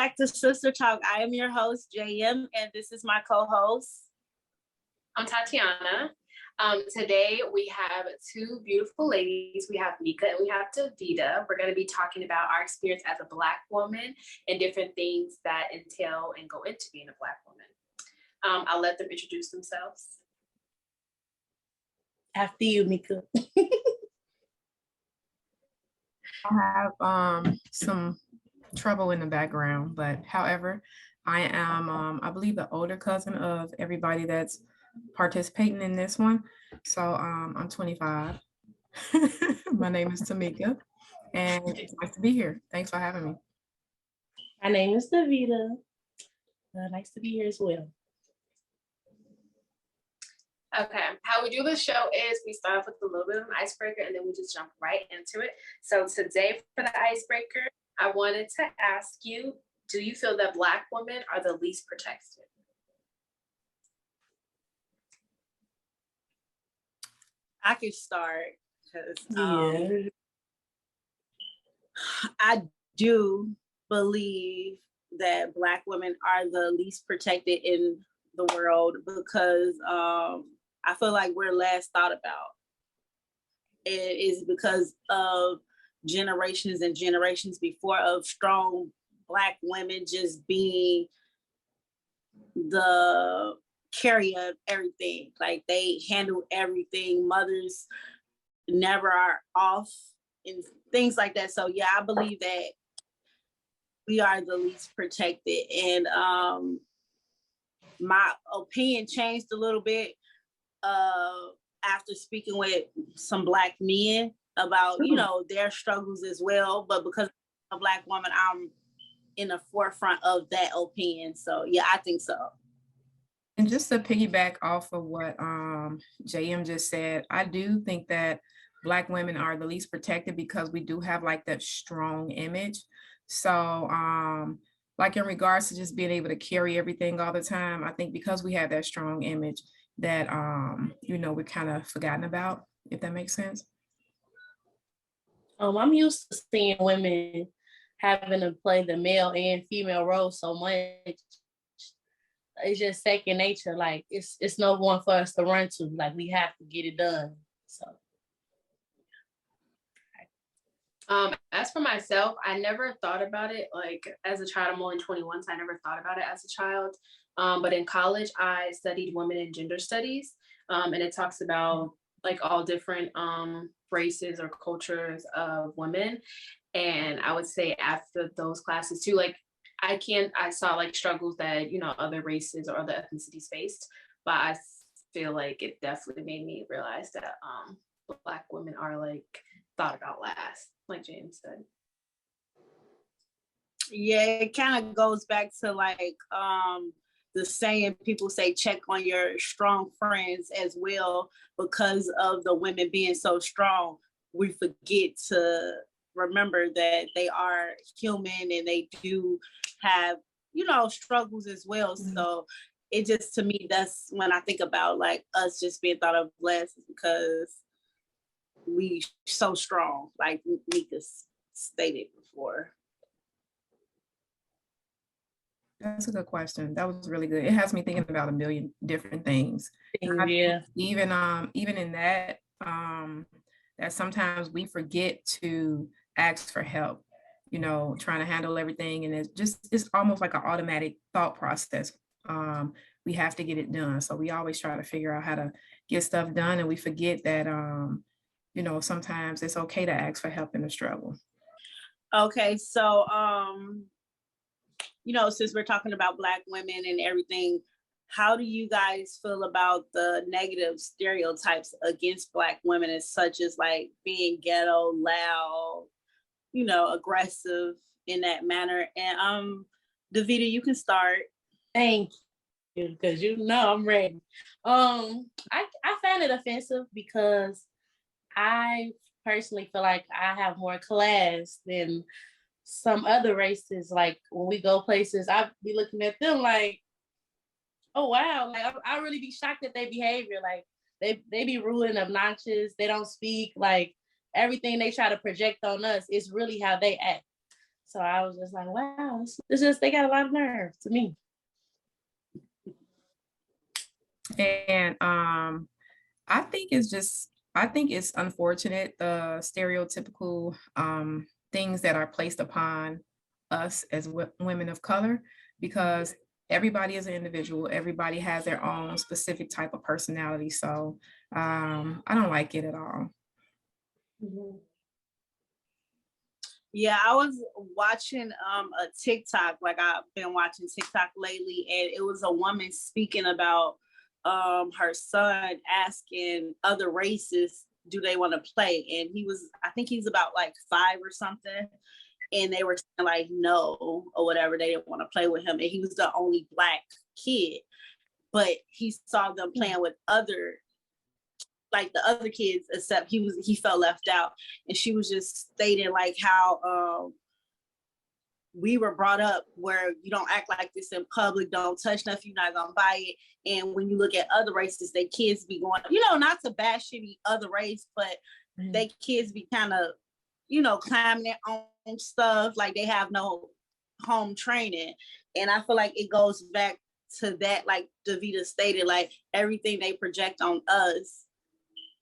back to Sister Talk. I am your host, JM, and this is my co-host. I'm Tatiana. Today we have two beautiful ladies. We have Mika and we have Davida. We're going to be talking about our experience as a Black woman and different things that entail and go into being a Black woman. I'll let them introduce themselves. After you, Mika. I have some trouble in the background, but however, I am, I believe, the older cousin of everybody that's participating in this one. So I'm 25. My name is Tamika, and it's nice to be here. Thanks for having me. My name is Davida. Nice to be here as well. Okay, how we do the show is we start off with a little bit of an icebreaker and then we just jump right into it. So today for the icebreaker, I wanted to ask you, do you feel that Black women are the least protected? I can start because I do believe that Black women are the least protected in the world because I feel like we're last thought about. It is because of generations and generations before of strong Black women just being the carrier of everything. Like they handle everything. Mothers never are off and things like that. So yeah, I believe that we are the least protected. And my opinion changed a little bit after speaking with some Black men about, you know, their struggles as well. But because I'm a Black woman, I'm in the forefront of that opinion. So yeah, I think so. And just to piggyback off of what JM just said, I do think that Black women are the least protected because we do have like that strong image. So like in regards to just being able to carry everything all the time, I think because we have that strong image that, you know, we're kind of forgotten about, if that makes sense. I'm used to seeing women having to play the male and female role so much. It's just second nature. Like it's no one for us to run to. Like we have to get it done. So. As for myself, I never thought about it like as a child. I'm only 21, so I never thought about it as a child. But in college, I studied women and gender studies, and it talks about like all different races or cultures of women. And I would say after those classes too, like I saw like struggles that, you know, other races or other ethnicities faced, but I feel like it definitely made me realize that Black women are like thought about last, like James said. Yeah, it kind of goes back to like the saying people say, check on your strong friends as well. Because of the women being so strong, we forget to remember that they are human and they do have, you know, struggles as well. Mm-hmm. So it just, to me, that's when I think about like us just being thought of less because we so strong, like Mika stated before. That's a good question. That was really good. It has me thinking about a million different things. Yeah. Even in that, that sometimes we forget to ask for help, you know, trying to handle everything. And it's almost like an automatic thought process. We have to get it done. So we always try to figure out how to get stuff done. And we forget that, you know, sometimes it's okay to ask for help in the struggle. Okay. So, you know, since we're talking about Black women and everything, how do you guys feel about the negative stereotypes against Black women as such as like being ghetto, loud, you know, aggressive in that manner? And Davida, you can start. Thank you, because you know I'm ready. I find it offensive because I personally feel like I have more class than some other races. Like when we go places, I be looking at them like, oh wow, like I really be shocked at their behavior. Like they be rude and obnoxious. They don't speak. Like everything they try to project on us is really how they act. So I was just like, wow, it's just they got a lot of nerve to me. And I think it's unfortunate the stereotypical things that are placed upon us as women of color, because everybody is an individual. Everybody has their own specific type of personality. So I don't like it at all. Mm-hmm. Yeah, I was watching a TikTok, like I've been watching TikTok lately, and it was a woman speaking about her son asking other races, do they want to play? And I think he's about like 5 or something. And they were saying like no or whatever, they didn't want to play with him. And he was the only Black kid. But he saw them playing with the other kids, except he felt left out. And she was just stating like how we were brought up where you don't act like this in public, don't touch nothing, you're not gonna buy it. And when you look at other races, they kids be going, not to bash any other race, but they kids be kind of, climbing their own stuff, like they have no home training. And I feel like it goes back to that, like Davita stated, like everything they project on us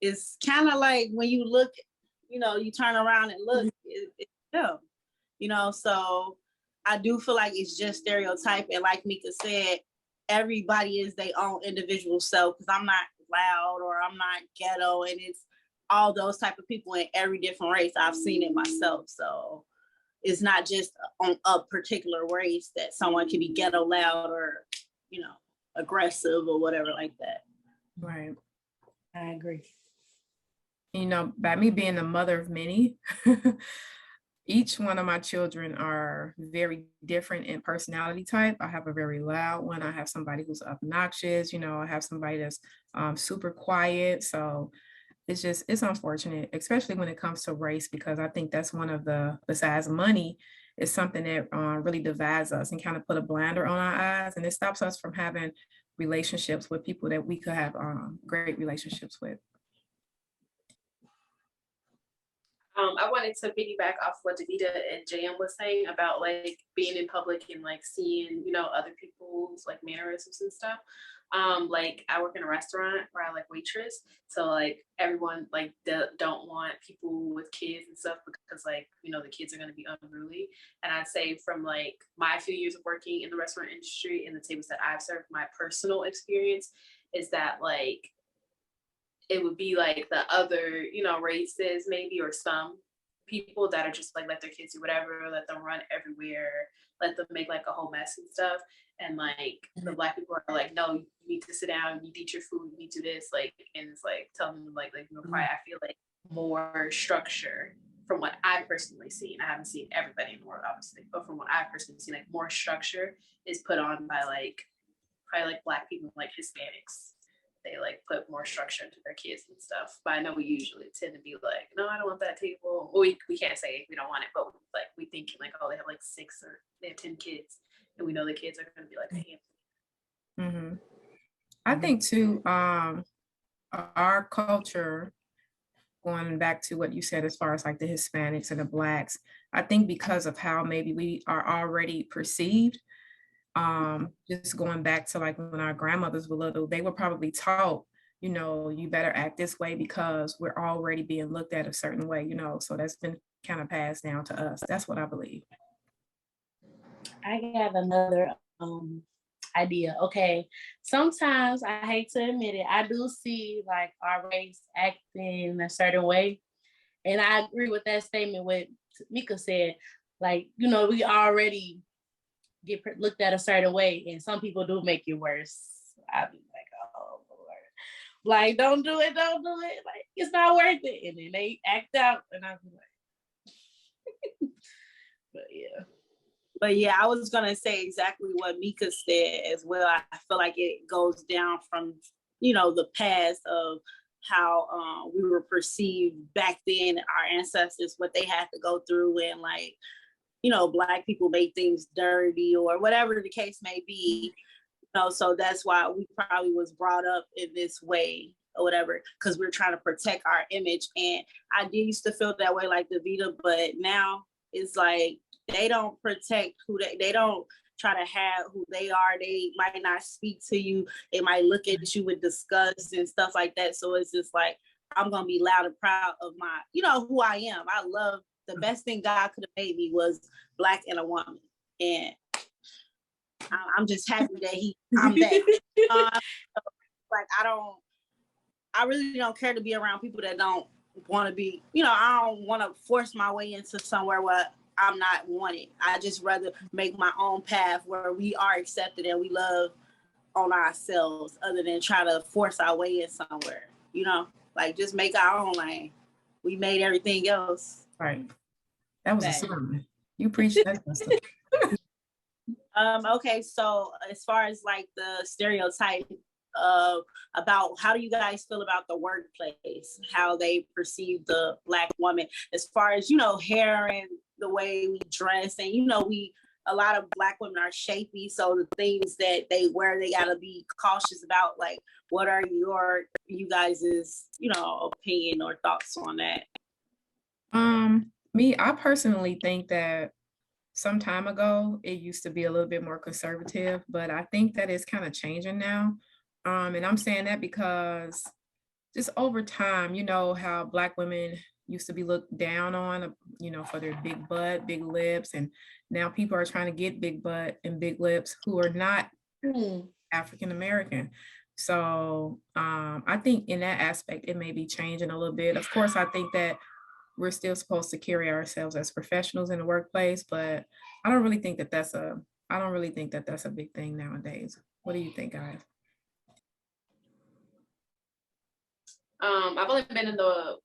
is kind of like when you look, you turn around and look, it's them, so I do feel like it's just stereotyping. Like Mika said, everybody is their own individual self, because I'm not loud or I'm not ghetto, and it's all those type of people in every different race. I've seen it myself. So it's not just on a particular race that someone can be ghetto loud or, aggressive or whatever like that. Right. I agree. By me being the mother of many, each one of my children are very different in personality type. I have a very loud one. I have somebody who's obnoxious. I have somebody that's super quiet. So it's unfortunate, especially when it comes to race, because I think that's one of besides money, is something that really divides us and kind of put a blinder on our eyes, and it stops us from having relationships with people that we could have great relationships with. I wanted to piggyback off what Davita and JM was saying about like being in public and like seeing, other people's like mannerisms and stuff. Like I work in a restaurant where I like waitress. So like everyone like don't want people with kids and stuff because like, the kids are going to be unruly. And I'd say from like my few years of working in the restaurant industry and the tables that I've served, my personal experience is that like, it would be like the other, races maybe, or some people that are just like, let their kids do whatever, let them run everywhere, let them make like a whole mess and stuff. And like the Black people are like, no, you need to sit down, you need to eat your food, you need to do this, like, and it's like telling them like you're quiet. I feel like more structure from what I've personally seen. I haven't seen everybody in the world, obviously, but from what I've personally seen, like more structure is put on by like probably like Black people, like Hispanics. They like put more structure into their kids and stuff. But I know we usually tend to be like, no, I don't want that table. Well, we can't say we don't want it, but like we thinking like, oh, they have like 6 or they have 10 kids, and we know the kids are going to be like a handful. Mm-hmm. I think too, our culture, going back to what you said as far as like the Hispanics and the Blacks, I think because of how maybe we are already perceived, just going back to like when our grandmothers were little, they were probably taught, you better act this way because we're already being looked at a certain way, so that's been kind of passed down to us. That's what I believe. I got another idea. Okay, sometimes I hate to admit it, I do see like our race acting a certain way, and I agree with that statement what Mika said. Like, we already get looked at a certain way, and some people do make it worse. I'd be like, oh Lord, like don't do it, like it's not worth it, and then they act out, and I'd be like, But yeah, I was gonna say exactly what Mika said as well. I feel like it goes down from the past of how we were perceived back then, our ancestors, what they had to go through, and like Black people made things dirty or whatever the case may be. So that's why we probably was brought up in this way or whatever, because we're trying to protect our image. And I did used to feel that way like Davita, but now it's like they don't protect who they don't try to have who they are. They might not speak to you. They might look at you with disgust and stuff like that. So it's just like, I'm going to be loud and proud of my, who I am. I love, the best thing God could have made me was Black and a woman. And I'm just happy that I'm that. Like, I really don't care to be around people that don't want to be, I don't want to force my way into somewhere where I'm not wanted. I just rather make my own path where we are accepted and we love on ourselves, other than try to force our way in somewhere, like just make our own lane. We made everything else. Right. That was a sermon. You preached that. Okay, so as far as like the stereotype about how do you guys feel about the workplace, how they perceive the Black woman, as far as hair and the way we dress, and a lot of Black women are shapy, so the things that they wear, they gotta be cautious about. Like, what are you guys' opinion or thoughts on that? Me, I personally think that some time ago it used to be a little bit more conservative, but I think that it's kind of changing now. And I'm saying that because just over time, how Black women used to be looked down on, for their big butt, big lips, and now people are trying to get big butt and big lips who are not African American. So I think in that aspect, it may be changing a little bit. Of course, I think that we're still supposed to carry ourselves as professionals in the workplace, but I don't really think that that's a big thing nowadays. What do you think, guys? I've only been in the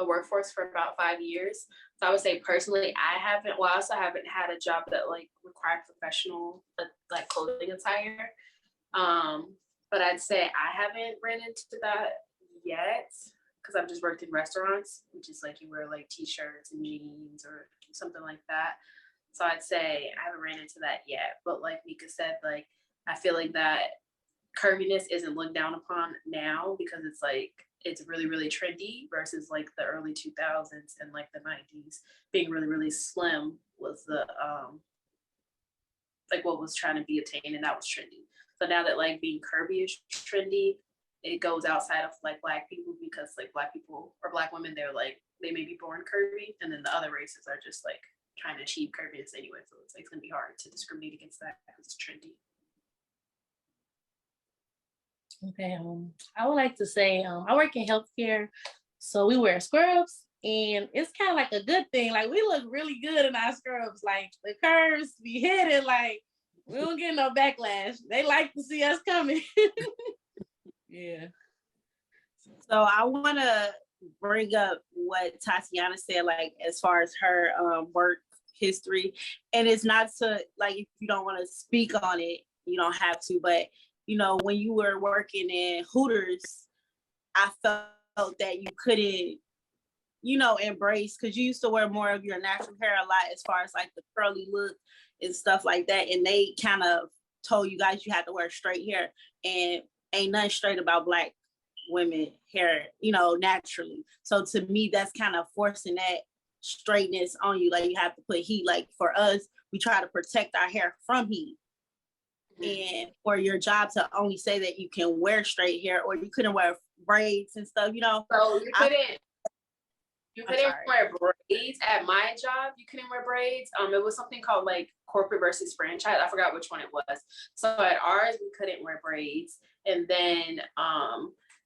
workforce for about 5 years. So I would say personally, I also haven't had a job that like required professional like clothing attire. But I'd say I haven't ran into that yet, because I've just worked in restaurants, which is like you wear like t-shirts and jeans or something like that. So I'd say I haven't ran into that yet. But like Mika said, like I feel like that curviness isn't looked down upon now, because it's really, really trendy, versus like the early 2000s and like the 90s being really, really slim was the like what was trying to be attained, and that was trendy. So now that like being curvy is trendy, it goes outside of like Black people, because like Black people or Black women, they may be born curvy, and then the other races are just like trying to achieve curviness anyway. So it's like it's gonna be hard to discriminate against that because it's trendy. Okay, I would like to say I work in healthcare, so we wear scrubs, and it's kind of like a good thing. Like, we look really good in our scrubs. Like, the curves be hidden. Like, we don't get no backlash. They like to see us coming. Yeah. So I want to bring up what Tatiana said, like as far as her work history, and it's not to like, if you don't want to speak on it, you don't have to, but when you were working in Hooters, I felt that you couldn't, embrace, because you used to wear more of your natural hair a lot, as far as like the curly look and stuff like that. And they kind of told you guys you had to wear straight hair, and ain't nothing straight about Black women hair, naturally. So to me, that's kind of forcing that straightness on you. Like, you have to put heat. Like, for us, we try to protect our hair from heat. And for your job to only say that you can wear straight hair, or you couldn't wear braids and stuff, So you couldn't wear braids at my job. You couldn't wear braids. It was something called like corporate versus franchise. I forgot which one it was. So at ours, we couldn't wear braids. And then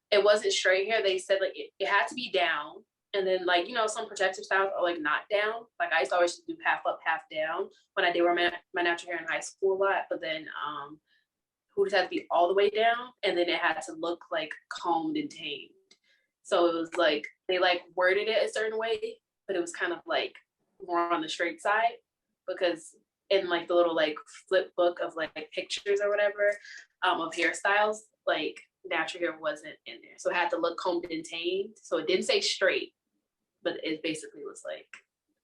it wasn't straight hair. They said like it had to be down. And then like, some protective styles are like not down. Like, I used to always do half up, half down when I did wear my natural hair in high school a lot. But then hooters had to be all the way down, and then it had to look like combed and tamed. So it was like they like worded it a certain way, but it was kind of like more on the straight side, because in like the little like flip book of like pictures or whatever of hairstyles, like natural hair wasn't in there. So it had to look combed and tamed. So it didn't say straight, but it basically was like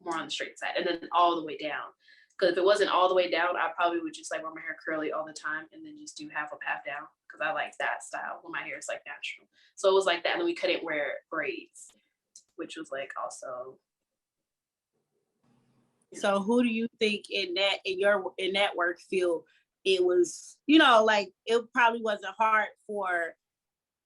more on the straight side, and then all the way down. Because if it wasn't all the way down, I probably would just like wear my hair curly all the time, and then just do half up, half down, because I like that style when my hair is like natural. So it was like that, and then we couldn't wear braids, which was like also So who do you think in that work field, it was, you know, like it probably wasn't hard for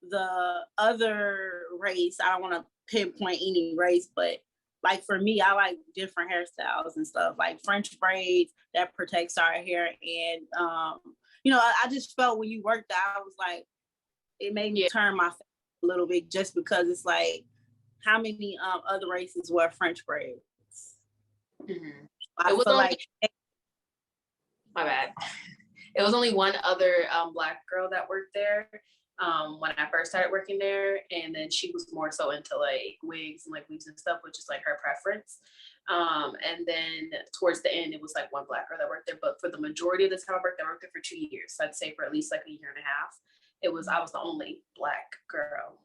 the other race? I don't want to pinpoint any race, but like for me, I like different hairstyles and stuff, like French braids that protects our hair. And you know, I just felt when you worked out, I was like, it made me turn my face a little bit, just because it's like, how many other races wear French braids? Mm-hmm. I feel like my bad. It was only one other Black girl that worked there when I first started working there, and then she was more so into like wigs and stuff, which is like her preference. And then towards the end, it was like one Black girl that worked there, but for the majority of the time I worked there for 2 years. So I'd say for at least like a year and a half, I was the only Black girl.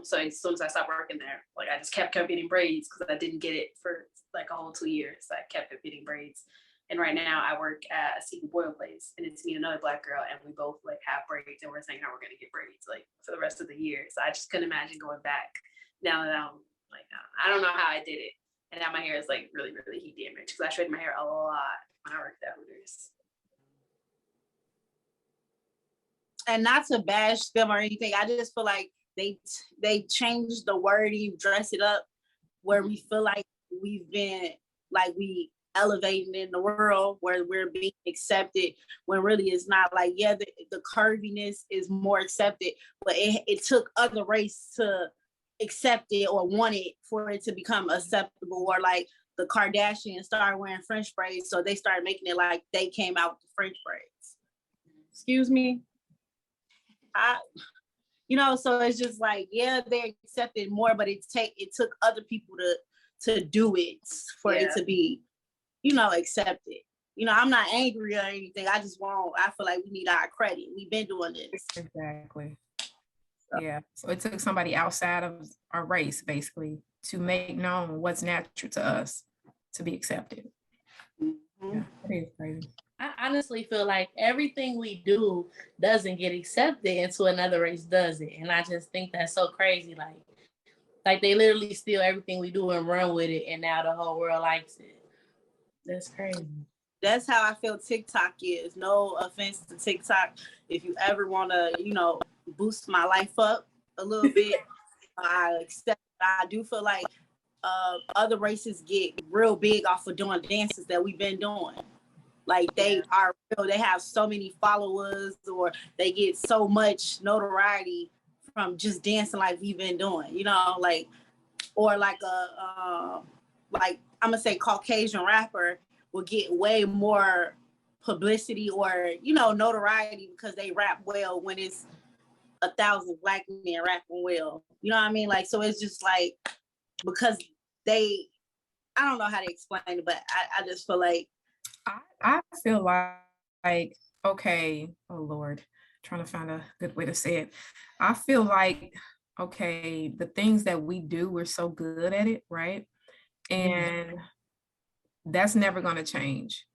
So as soon as I stopped working there, like I just kept getting braids because I didn't get it for like a whole 2 years. So I kept getting braids. And right now I work at a Stephen Boyle place, and it's me and another Black girl, and we both like have braids, and we're saying how we're gonna get braids like for the rest of the year. So I just couldn't imagine going back now that I'm like, I don't know how I did it. And now my hair is like really, really heat damaged because I shredded my hair a lot when I worked at Hooters. And not to bash them or anything, I just feel like they changed the wording, dress it up, where we feel like we've been like we elevating in the world, where we're being accepted, when really it's not. Like, yeah, the curviness is more accepted, but it took other race to accept it or want it for it to become acceptable. Or like the Kardashians started wearing French braids, so they started making it like they came out with the French braids. Excuse me. You know, so it's just like, yeah, they accepted more, but it took other people to do it for it to be, you know, accepted. You know, I'm not angry or anything. I feel like we need our credit. We've been doing this. Exactly. So. Yeah. So it took somebody outside of our race, basically, to make known what's natural to us to be accepted. Mm-hmm. Yeah, that is crazy. I honestly feel like everything we do doesn't get accepted until another race does it. And I just think that's so crazy. Like they literally steal everything we do and run with it, and now the whole world likes it. That's crazy. That's how I feel TikTok is. No offense to TikTok. If you ever want to, you know, boost my life up a little bit, I accept. I do feel like other races get real big off of doing dances that we've been doing. Like they are real, they have so many followers, or they get so much notoriety from just dancing like we've been doing, you know, like, or like like I'm gonna say Caucasian rapper will get way more publicity or, you know, notoriety because they rap well when it's 1,000 Black men rapping well. You know what I mean? Like, so it's just like, because I don't know how to explain it, but I just feel like, I feel like, okay, oh Lord, trying to find a good way to say it. I feel like, okay, the things that we do, we're so good at it, right? And that's never going to change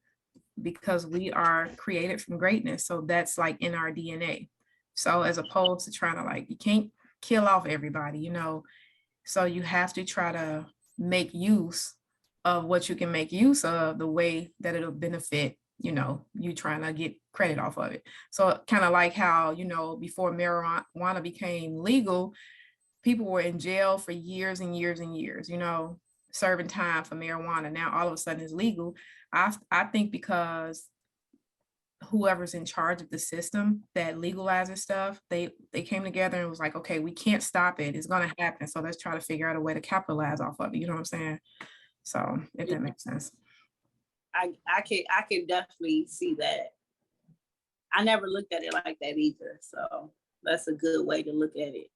because we are created from greatness. So that's like in our DNA. So as opposed to trying to like, you can't kill off everybody, you know, so you have to try to make use of what you can make use of the way that it'll benefit, you know, you trying to get credit off of it. So kind of like how, you know, before marijuana became legal, people were in jail for years and years and years, you know, serving time for marijuana. Now all of a sudden it's legal. I think because whoever's in charge of the system that legalizes stuff, they came together and was like, okay, we can't stop it. It's going to happen. So let's try to figure out a way to capitalize off of it. You know what I'm saying? So if that makes sense. I can definitely see that. I never looked at it like that either. So that's a good way to look at it.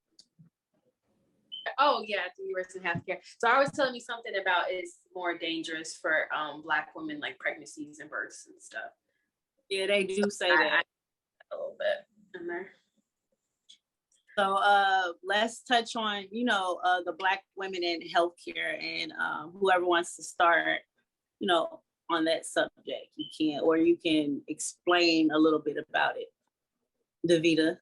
Oh yeah, 3 years in healthcare. So I was telling you something about it's more dangerous for Black women, like pregnancies and births and stuff. Yeah, they do say that a little bit in there. So let's touch on, you know, the Black women in healthcare, and whoever wants to start, you know, on that subject, you can, or you can explain a little bit about it. Davita.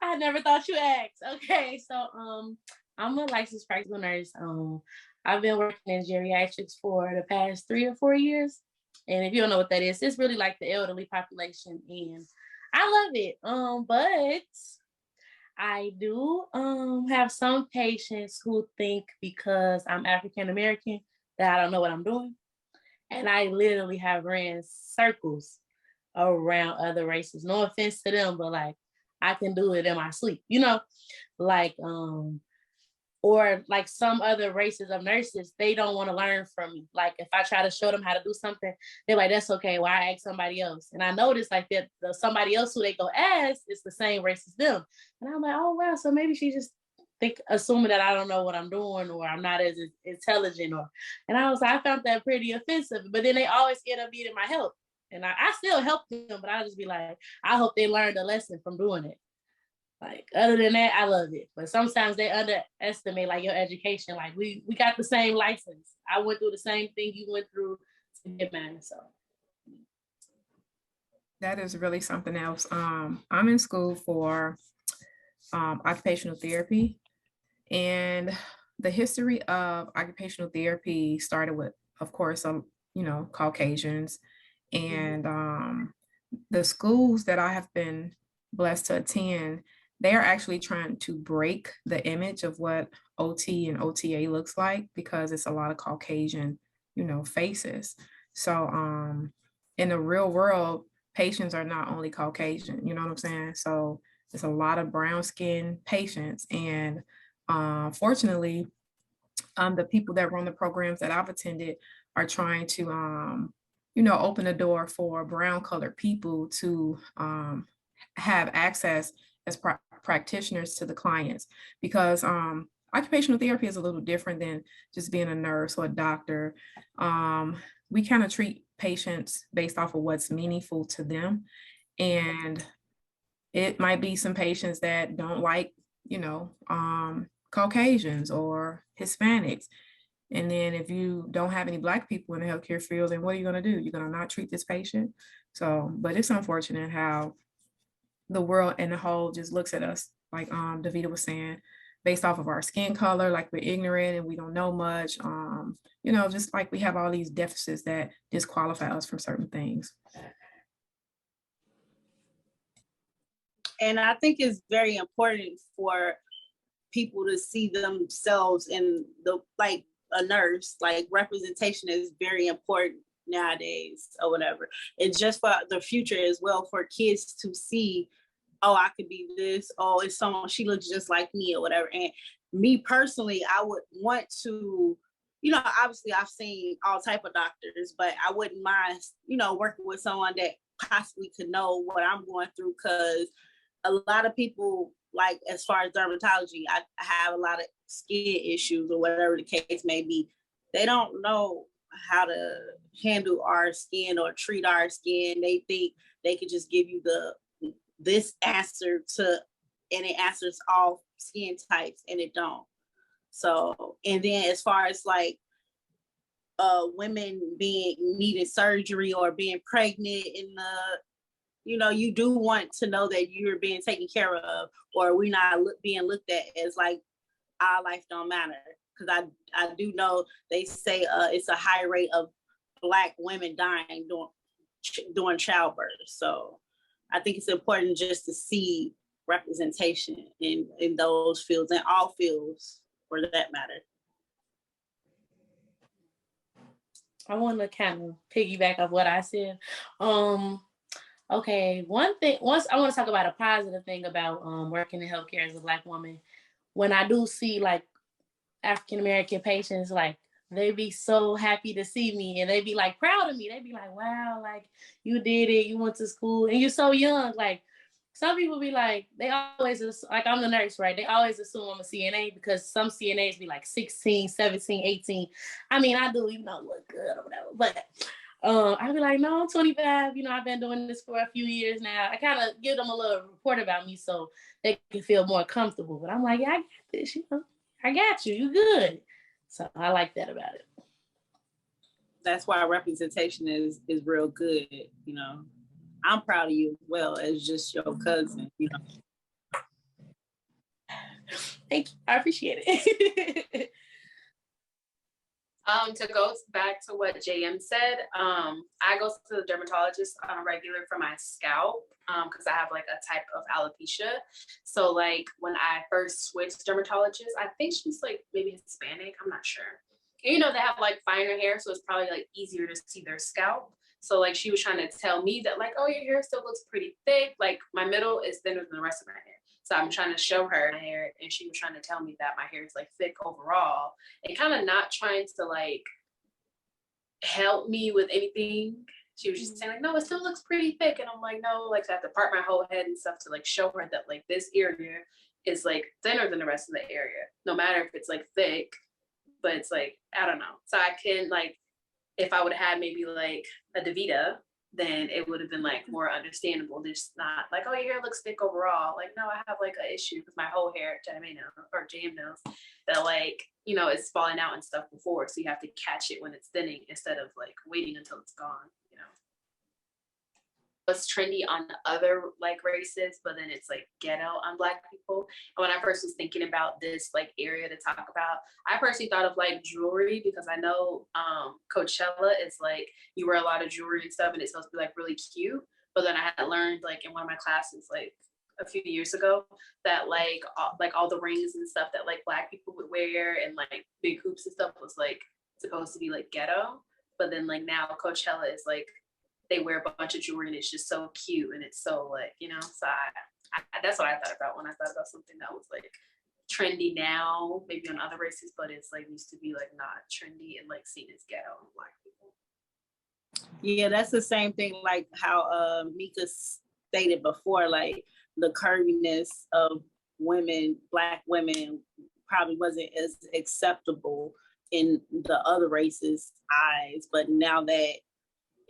I never thought you asked. Okay, so I'm a licensed practical nurse. I've been working in geriatrics for the past 3 or 4 years. And if you don't know what that is, it's really like the elderly population. And I love it. But I do have some patients who think because I'm African American that I don't know what I'm doing. And I literally have ran circles around other races. No offense to them, but like I can do it in my sleep, like or like some other races of nurses, they don't want to learn from me. Like if I try to show them how to do something, they're like, that's okay. Why I ask somebody else? And I notice like that somebody else who they go ask is the same race as them. And I'm like, oh wow, so maybe she just assuming that I don't know what I'm doing or I'm not as intelligent and I was like, I found that pretty offensive. But then they always end up needing my help. And I still help them, but I just be like, I hope they learned a lesson from doing it. Like other than that, I love it. But sometimes they underestimate like your education. Like we got the same license. I went through the same thing you went through to get mine. So that is really something else. I'm in school for occupational therapy, and the history of occupational therapy started with, of course, Caucasians, and the schools that I have been blessed to attend, they are actually trying to break the image of what OT and OTA looks like, because it's a lot of Caucasian, faces. So in the real world, patients are not only Caucasian, you know what I'm saying? So it's a lot of brown skinned patients. And fortunately, the people that run the programs that I've attended are trying to, open the door for brown colored people to have access as practitioners to the clients, because occupational therapy is a little different than just being a nurse or a doctor. We kind of treat patients based off of what's meaningful to them. And it might be some patients that don't like, Caucasians or Hispanics. And then if you don't have any Black people in the healthcare field, then what are you going to do? You're going to not treat this patient. So, but it's unfortunate how the world in the whole just looks at us, like Davida was saying, based off of our skin color, like we're ignorant and we don't know much. Just like we have all these deficits that disqualify us from certain things. And I think it's very important for people to see themselves in like a nurse. Like representation is very important nowadays or whatever. It's just for the future as well, for kids to see, oh, I could be this, oh, it's someone, she looks just like me or whatever. And me personally, I would want to, obviously I've seen all type of doctors, but I wouldn't mind, working with someone that possibly could know what I'm going through, because a lot of people, like as far as dermatology, I have a lot of skin issues or whatever the case may be. They don't know how to handle our skin or treat our skin. They think they could just give you this answer and it answers all skin types, and it don't. So, and then as far as like women needing surgery or being pregnant in you do want to know that you're being taken care of, or we're not being looked at as like our life don't matter. Because I do know they say it's a high rate of Black women dying during childbirth. So I think it's important just to see representation in those fields, in all fields for that matter. I want to kind of piggyback off what I said. Okay, once I want to talk about a positive thing about working in healthcare as a Black woman. When I do see like African American patients, like they be so happy to see me, and they be like proud of me. They be like, wow, like you did it, you went to school and you're so young. Like some people be like, they always, like I'm the nurse, right? They always assume I'm a CNA because some CNAs be like 16, 17, 18. I mean, I do, look good or whatever, but I'd be like, no, I'm 25. I've been doing this for a few years now. I kind of give them a little report about me so they can feel more comfortable. But I'm like, yeah, I got this, I got you. You good. So I like that about it. That's why representation is real good. I'm proud of you as well as just your cousin. Thank you. I appreciate it. To go back to what JM said, I go to the dermatologist on a regular for my scalp because I have like a type of alopecia. So like when I first switched dermatologists, I think she's like maybe Hispanic, I'm not sure. And, you know, they have like finer hair, so it's probably like easier to see their scalp. So like she was trying to tell me that like, oh, your hair still looks pretty thick. Like my middle is thinner than the rest of my hair. So I'm trying to show her my hair, and she was trying to tell me that my hair is like thick overall, and kind of not trying to like help me with anything. She was just saying like, no, it still looks pretty thick. And I'm like, no, like so I have to part my whole head and stuff to like show her that like this area is like thinner than the rest of the area, no matter if it's like thick, but it's like, I don't know. So I can like, if I would have had maybe like a Davita, then it would have been like more understandable. Just not like, oh, your hair looks thick overall. Like, no, I have like an issue with my whole hair, JM knows that like, you know, it's falling out and stuff before. So you have to catch it when it's thinning instead of like waiting until it's gone, you know. What's trendy on the other like races, but then it's like ghetto on Black people. And when I first was thinking about this like area to talk about, I personally thought of like jewelry, because I know Coachella is like you wear a lot of jewelry and stuff and it's supposed to be like really cute. But then I had learned like in one of my classes like a few years ago that like all the rings and stuff that like Black people would wear and like big hoops and stuff was like supposed to be like ghetto. But then like now Coachella is like they wear a bunch of jewelry and it's just so cute and it's so like, you know, so I that's what I thought about when I thought about something that was like trendy now, maybe on other races, but it's like used to be like not trendy and like seen as ghetto on Black people. Yeah, that's the same thing like how Mika stated before, like the curviness of women, Black women probably wasn't as acceptable in the other races' eyes, but now that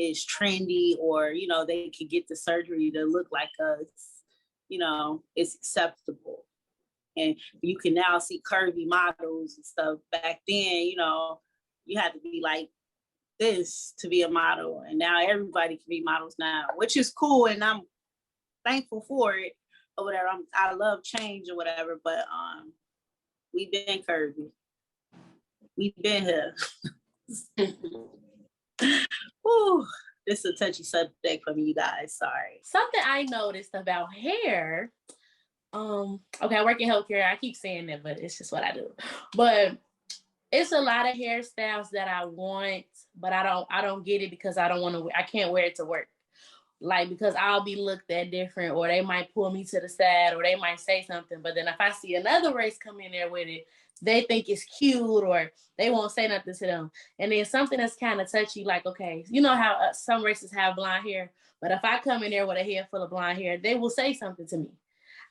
is trendy, or you know they could get the surgery to look like us, you know, it's acceptable. And you can now see curvy models and stuff. Back then, you know, you had to be like this to be a model, and now everybody can be models now, which is cool, and I'm thankful for it or whatever. I love change or whatever, but we've been curvy, we've been here. Whew, this is a touchy subject for me, you guys. Sorry. Something I noticed about hair. Okay, I work in healthcare. I keep saying that, but it's just what I do. But it's a lot of hairstyles that I want, but I don't get it because I can't wear it to work. Like, because I'll be looked at different, or they might pull me to the side, or they might say something. But then if I see another race come in there with it, they think it's cute, or they won't say nothing to them. And then something that's kind of touchy, like, okay, you know how some races have blonde hair, but if I come in there with a head full of blonde hair, they will say something to me.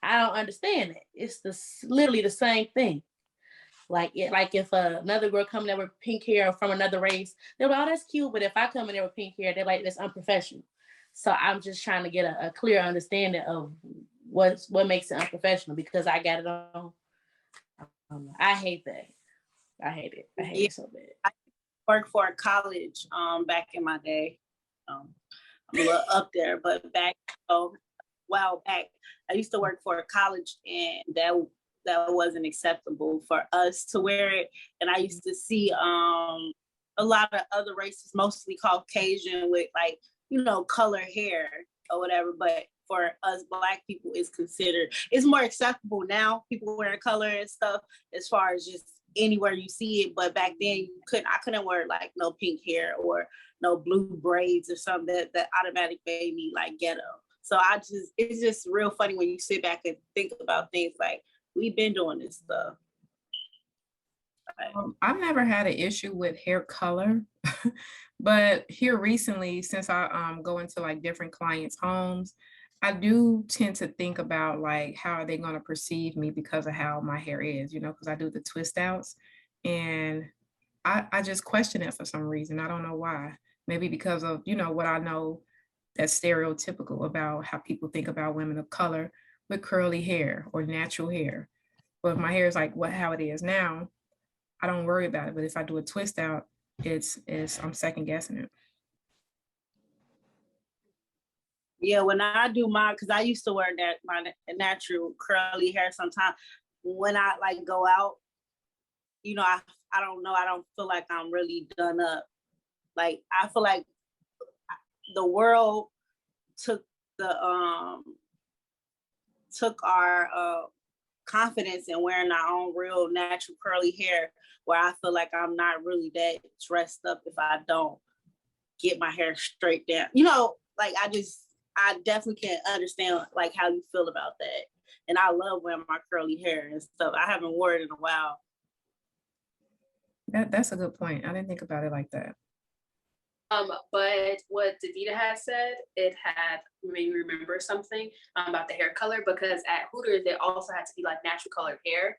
I don't understand it. It's literally the same thing. Like if another girl coming there with pink hair from another race, they're like, oh, that's cute. But if I come in there with pink hair, they're like, that's unprofessional. So I'm just trying to get a clear understanding of what makes it unprofessional, because I got it on. I hate that. I hate it. I hate it so bad. I worked for a college back in my day. I'm a little up there, but back a while back, I used to work for a college, and that wasn't acceptable for us to wear it. And I used to see a lot of other races, mostly Caucasian, with like, you know, color hair or whatever. But for us Black people, it's more acceptable now, people wearing color and stuff, as far as just anywhere you see it. But back then I couldn't wear like no pink hair or no blue braids or something that automatically made me like ghetto. So it's just real funny when you sit back and think about things like, we've been doing this stuff. I've never had an issue with hair color, but here recently, since I go into like different clients' homes, I do tend to think about like, how are they going to perceive me because of how my hair is, you know, because I do the twist outs, and I just question it for some reason. I don't know why. Maybe because of, you know, what I know that's stereotypical about how people think about women of color with curly hair or natural hair. But if my hair is like how it is now, I don't worry about it. But if I do a twist out, I'm second guessing it. Yeah, when I do mine, because I used to wear my natural curly hair sometimes, when I like go out, you know, I don't know, I don't feel like I'm really done up. Like I feel like the world took the took our confidence in wearing our own real natural curly hair, where I feel like I'm not really that dressed up if I don't get my hair straight down. You know, like I definitely can't understand like how you feel about that. And I love wearing my curly hair and stuff. I haven't worn it in a while. That's a good point. I didn't think about it like that. But what Davita had said, it had made me remember something about the hair color, because at Hooters they also had to be like natural colored hair.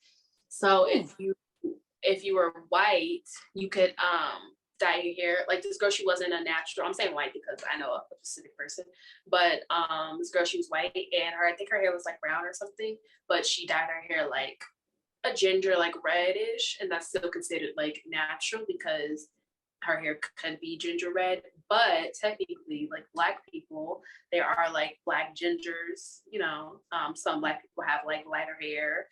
So if you were white, you could dye your hair. Like this girl, she wasn't a natural. I'm saying white because I know a specific person, but this girl, she was white, and I think her hair was like brown or something, but she dyed her hair like a ginger, like reddish, and that's still considered like natural because her hair could be ginger red. But technically, like Black people, there are like Black gingers, you know. Some Black people have like lighter hair,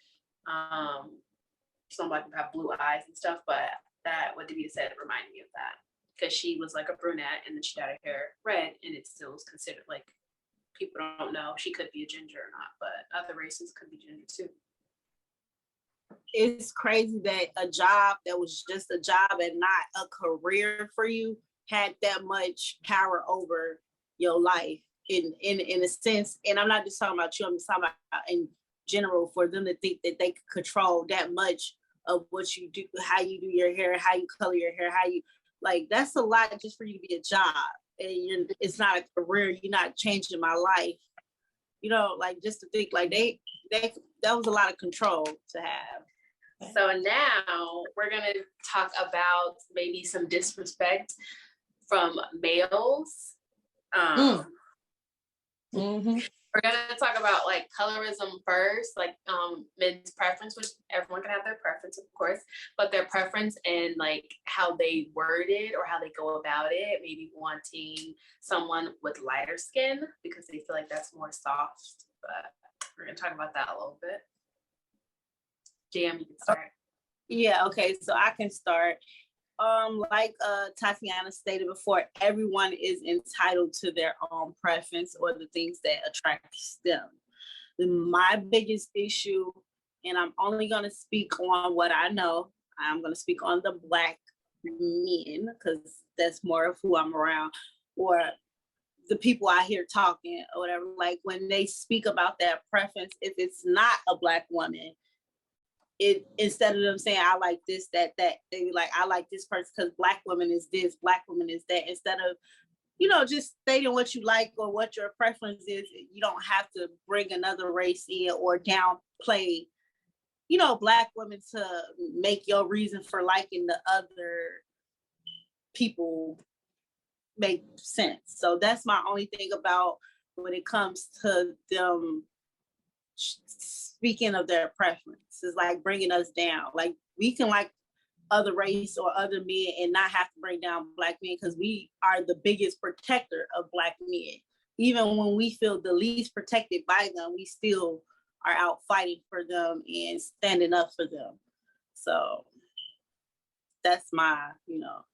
some Black people have blue eyes and stuff. But that, what Davita said, reminded me of that, because she was like a brunette and then she dyed her hair red, and it still is considered like, people don't know she could be a ginger or not, but other races could be ginger too. It's crazy that a job that was just a job and not a career for you had that much power over your life in a sense. And I'm not just talking about you, I'm just talking about in general, for them to think that they could control that much of what you do, how you do your hair, how you color your hair, how you, like, that's a lot just for you to be a job. And it's not a career, you're not changing my life. You know, like, just to think like that was a lot of control to have. So now we're going to talk about maybe some disrespect from males. We're going to talk about like colorism first, like men's preference, which everyone can have their preference, of course, but their preference and like how they word it or how they go about it, maybe wanting someone with lighter skin because they feel like that's more soft. But we're going to talk about that a little bit. Jam, you can start. Yeah, okay, so I can start. Like Tatiana stated before, everyone is entitled to their own preference or the things that attracts them. My biggest issue, and I'm only going to speak on what I know, I'm going to speak on the Black men because that's more of who I'm around, or the people I hear talking or whatever. Like when they speak about that preference, if it's not a Black woman, it, instead of them saying I like this, that, they be like, I like this person because Black woman is this, Black woman is that. Instead of, you know, just stating what you like or what your preference is, you don't have to bring another race in or downplay, you know, Black women to make your reason for liking the other people make sense. So that's my only thing about when it comes to them speaking of their preference, is like bringing us down. Like we can like other race or other men and not have to bring down Black men because we are the biggest protector of Black men. Even when we feel the least protected by them, we still are out fighting for them and standing up for them. So that's my, you know,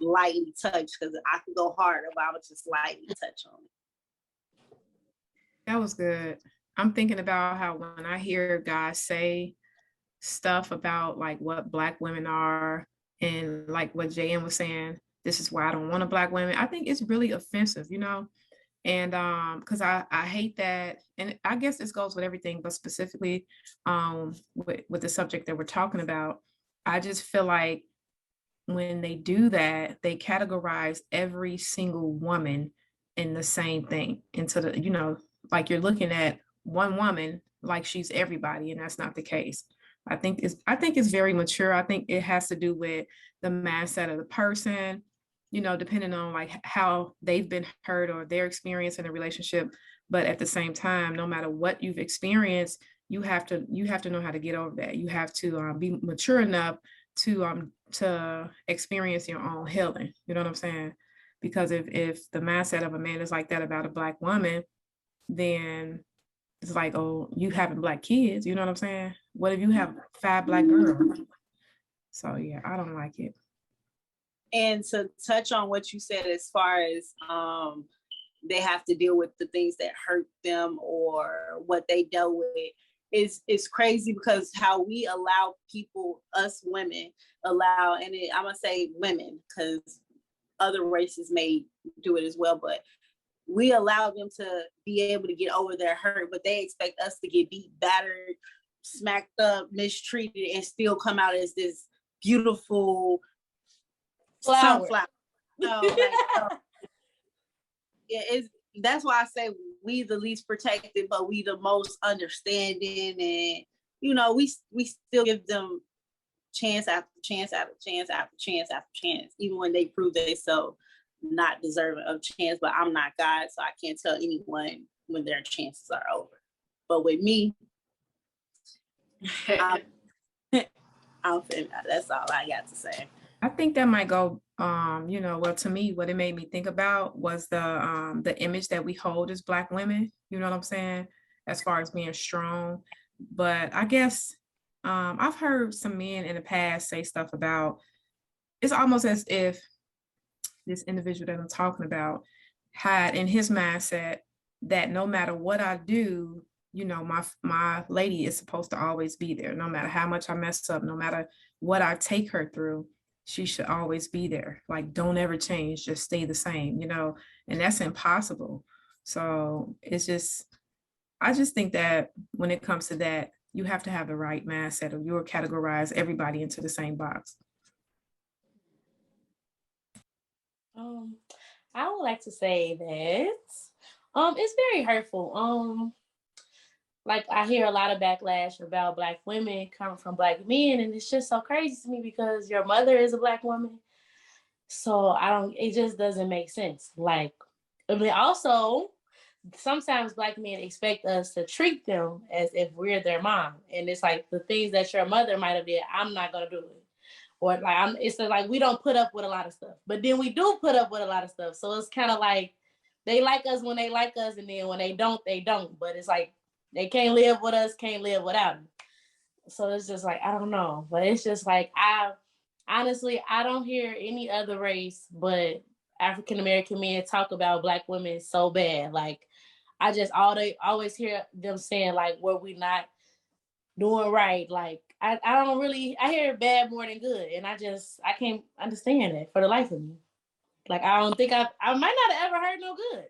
lightly touch, because I could go hard if I would just lightly touch on it. That was good. I'm thinking about how when I hear guys say stuff about like what Black women are and like what JM was saying, this is why I don't want a Black woman. I think it's really offensive, you know? And because I hate that. And I guess this goes with everything, but specifically with the subject that we're talking about, I just feel like when they do that, they categorize every single woman in the same thing into the, you know, like you're looking at one woman like she's everybody, and that's not the case. I think it's very mature. I think it has to do with the mindset of the person, you know, depending on like how they've been hurt or their experience in a relationship. But at the same time, no matter what you've experienced, you have to know how to get over that. You have to be mature enough to experience your own healing. You know what I'm saying? Because if the mindset of a man is like that about a Black woman, then it's like, oh, you having Black kids, you know what I'm saying? What if you have 5 Black girls? So yeah, I don't like it. And to touch on what you said as far as they have to deal with the things that hurt them or what they dealt with, it's crazy because how we allow people, us women, I'm gonna say women because other races may do it as well, but we allow them to be able to get over their hurt, but they expect us to get beat, battered, smacked up, mistreated, and still come out as this beautiful sunflower. No, that's why I say we the least protected, but we the most understanding, and we still give them chance after chance after chance after chance after chance, even when they prove themselves not deserving of chance. But I'm not God, so I can't tell anyone when their chances are over. But with me, that's all I got to say. I think that might go, well, to me, what it made me think about was the image that we hold as Black women, you know what I'm saying, as far as being strong. But I guess I've heard some men in the past say stuff about, it's almost as if this individual that I'm talking about had in his mindset that no matter what I do, my lady is supposed to always be there. No matter how much I mess up, no matter what I take her through, she should always be there. Like, don't ever change, just stay the same, and that's impossible. So I just think that when it comes to that, you have to have the right mindset, or you'll categorize everybody into the same box. I would like to say that it's very hurtful. Like, I hear a lot of backlash about Black women coming from Black men, and it's just so crazy to me because your mother is a Black woman. So it just doesn't make sense. Like, I mean, also, sometimes Black men expect us to treat them as if we're their mom. And it's like the things that your mother might have did, I'm not going to do it. Or like, it's like we don't put up with a lot of stuff, but then we do put up with a lot of stuff. So it's kind of like they like us when they like us, and then when they don't, they don't. But it's like they can't live with us, can't live without them. So it's just like, I don't know. But it's just like, honestly, I don't hear any other race but African-American men talk about Black women so bad. Like, I just always hear them saying, like, were we not doing right? Like, I hear bad more than good. And I can't understand it for the life of me. Like, I don't think I might not have ever heard no good,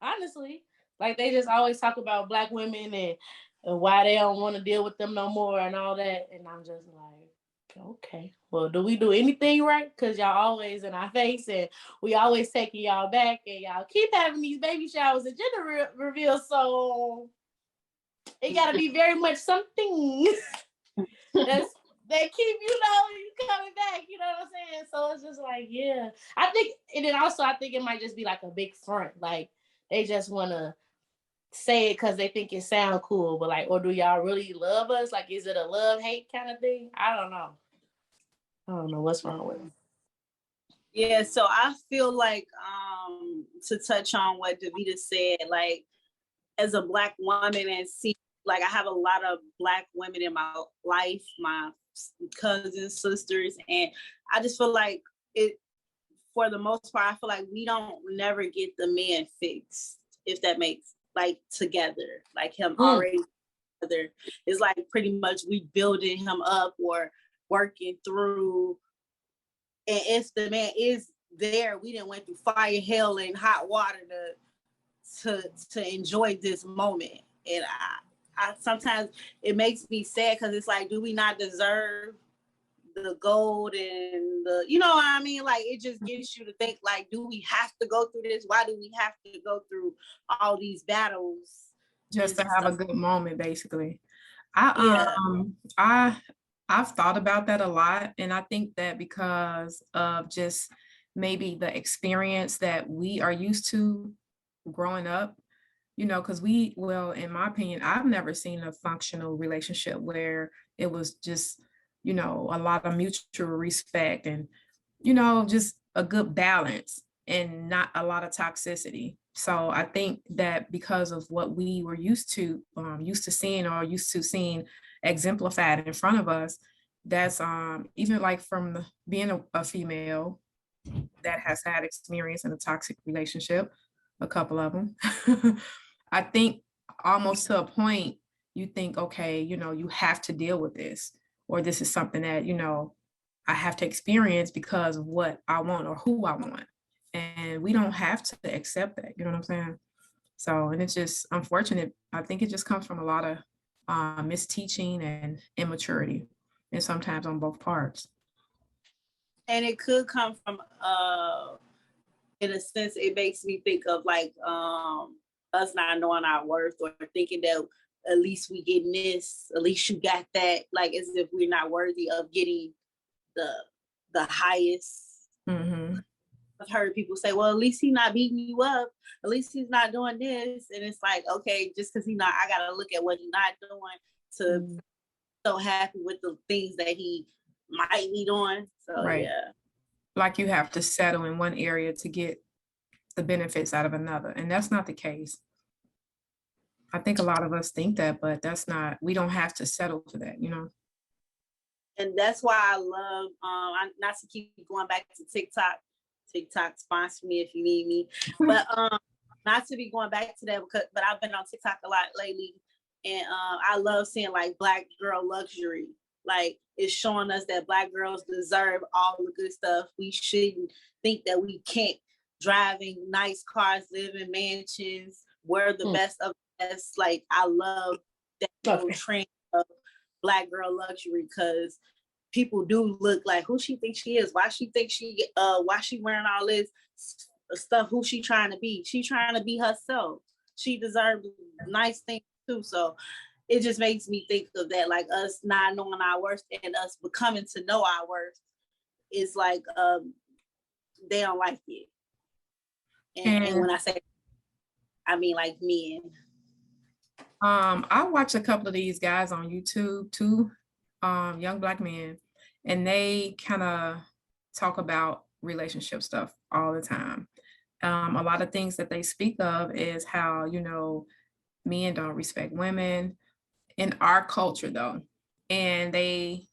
honestly. Like, they just always talk about Black women and why they don't want to deal with them no more and all that. And I'm just like, okay, well, do we do anything right? Because y'all always in our face, and we always taking y'all back, and y'all keep having these baby showers and gender reveals. So it got to be very much something they keep, you coming back, you know what I'm saying? So it's just like, yeah. I think, and then also I think it might just be like a big front. Like, they just want to say it because they think it sound cool, but like, or do y'all really love us? Like, is it a love-hate kind of thing? I don't know what's wrong with them. Yeah, so I feel like to touch on what Davita said, like, as a Black woman, and see, like, I have a lot of Black women in my life, my cousins, sisters, and I just feel like it, for the most part, I feel like we don't never get the man fixed, if that makes, like, together, like him already together. It's like pretty much we building him up or working through. And if the man is there, we didn't went through fire, hell, and hot water to enjoy this moment. And I sometimes it makes me sad because it's like, do we not deserve the gold and the, you know what I mean? Like, it just gets you to think, like, do we have to go through this? Why do we have to go through all these battles just to have a good moment, basically? I've thought about that a lot, and I think that because of just maybe the experience that we are used to growing up, because in my opinion, I've never seen a functional relationship where it was just, a lot of mutual respect and, just a good balance and not a lot of toxicity. So I think that because of what we were used to seeing, or used to seeing exemplified in front of us, that's even like from being a female that has had experience in a toxic relationship, a couple of them. I think almost to a point, you think, okay, you have to deal with this, or this is something that, I have to experience because of what I want or who I want. And we don't have to accept that, you know what I'm saying? So, and it's just unfortunate. I think it just comes from a lot of misteaching and immaturity, and sometimes on both parts. And it could come from in a sense, it makes me think of like us not knowing our worth, or thinking that at least we getting this, at least you got that, like as if we're not worthy of getting the highest. Mm-hmm. I've heard people say, well, at least he's not beating you up, at least he's not doing this. And it's like, okay, just because he's not, I gotta look at what he's not doing to be so happy with the things that he might be doing. So Right. Yeah. Like you have to settle in one area to get the benefits out of another. And that's not the case. I think a lot of us think that, but that's not, we don't have to settle for that, And that's why I love, not to keep going back to TikTok. TikTok, sponsor me if you need me. But not to be going back to that, but I've been on TikTok a lot lately. And I love seeing like Black girl luxury. Like it's showing us that Black girls deserve all the good stuff. We shouldn't think that we can't drive in nice cars, live in mansions, wear the best of the best. Like I love that whole trend of Black girl luxury, because people do look like who she thinks she is. Why she wearing all this stuff? Who she trying to be? She trying to be herself. She deserves nice things too. So it just makes me think of that, like us not knowing our worth and us becoming to know our worth. It's like they don't like it. And when I say, I mean like men. I watch a couple of these guys on YouTube too, young Black men, and they kind of talk about relationship stuff all the time. A lot of things that they speak of is how, men don't respect women in our culture though. And they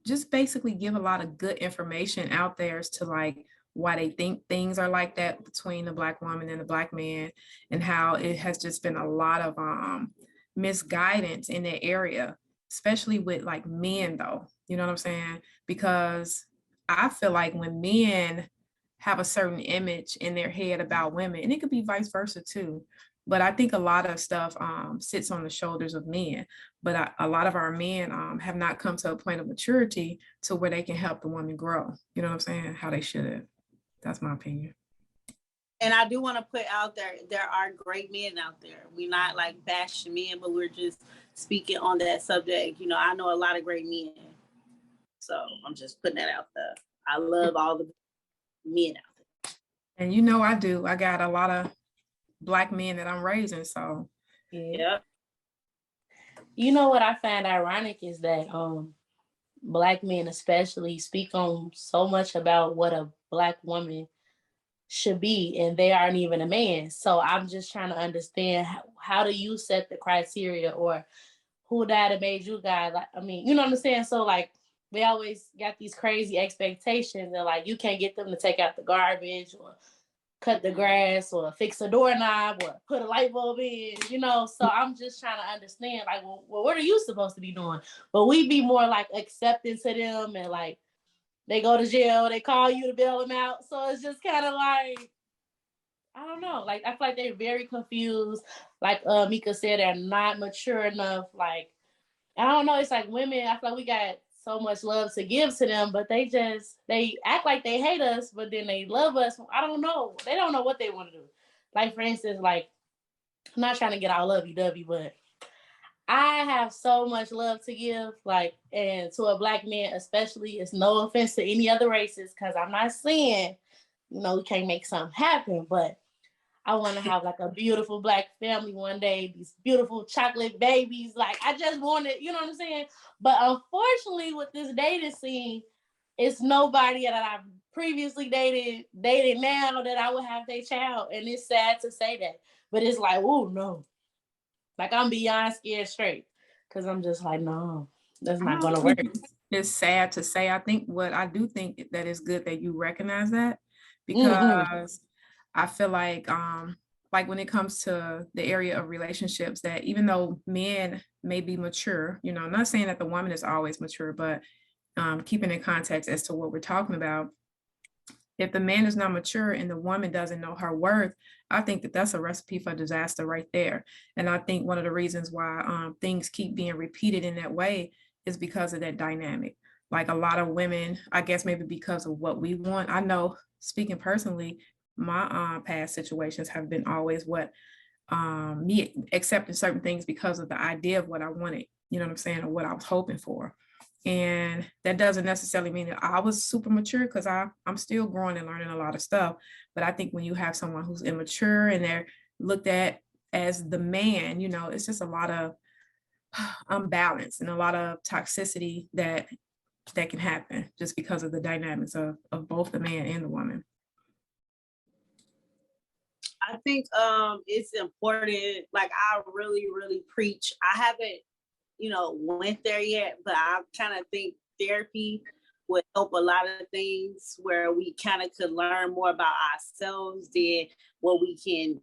just basically give a lot of good information out there as to like why they think things are like that between the Black woman and the Black man, and how it has just been a lot of misguidance in that area, especially with like men though, you know what I'm saying? Because I feel like when men have a certain image in their head about women, and it could be vice versa too, but I think a lot of stuff sits on the shoulders of men, but a lot of our men have not come to a point of maturity to where they can help the woman grow, you know what I'm saying? How they should. That's my opinion. And I do want to put out there are great men out there. We're not like bashing men, but we're just speaking on that subject. I know a lot of great men. So I'm just putting that out there. I love all the men out there. And I do. I got a lot of Black men that I'm raising, so. Yeah. What I find ironic is that Black men especially speak on so much about what a Black woman should be, and they aren't even a man. So I'm just trying to understand how do you set the criteria, or who died and made you God? Like, I mean, you know what I'm saying? So like they always got these crazy expectations, and like you can't get them to take out the garbage or cut the grass or fix a doorknob or put a light bulb in, So I'm just trying to understand, like, well, what are you supposed to be doing? But we be more like accepting to them, and like they go to jail, they call you to bail them out. So it's just kind of like, I don't know. Like, I feel like they're very confused. Like Mika said, they're not mature enough. Like, I don't know. It's like women, I feel like we got so much love to give to them, but they act like they hate us, but then they love us. I don't know. They don't know what they want to do. Like, for instance, like, I'm not trying to get all lovey-dovey, but I have so much love to give, like, and to a Black man especially. It's no offense to any other races, because I'm not saying, we can't make something happen, but I want to have like a beautiful Black family one day, these beautiful chocolate babies. Like, I just want it, you know what I'm saying? But unfortunately, with this dating scene, it's nobody that I've previously dated now that I would have their child. And it's sad to say that. But it's like, oh no. Like I'm beyond scared straight. Cause I'm just like, no, that's I not don't gonna work. think it's sad to say. I think what I do think that is good that you recognize that, because I feel like when it comes to the area of relationships, that even though men may be mature, you know, I'm not saying that the woman is always mature, but keeping in context as to what we're talking about, if the man is not mature and the woman doesn't know her worth, I think that that's a recipe for disaster right there. And I think one of the reasons why things keep being repeated in that way is because of that dynamic. Like a lot of women, I guess maybe because of what we want. I know, speaking personally, my past situations have been always what me accepting certain things because of the idea of what I wanted, you know what I'm saying, or what I was hoping for. And that doesn't necessarily mean that I was super mature, because I'm still growing and learning a lot of stuff. But I think when you have someone who's immature and they're looked at as the man, you know, it's just a lot of unbalance and a lot of toxicity that can happen just because of the dynamics of both the man and the woman. I think it's important. Like I really, really preach. I haven't, went there yet, but I kind of think therapy would help a lot of things where we kind of could learn more about ourselves than what we can,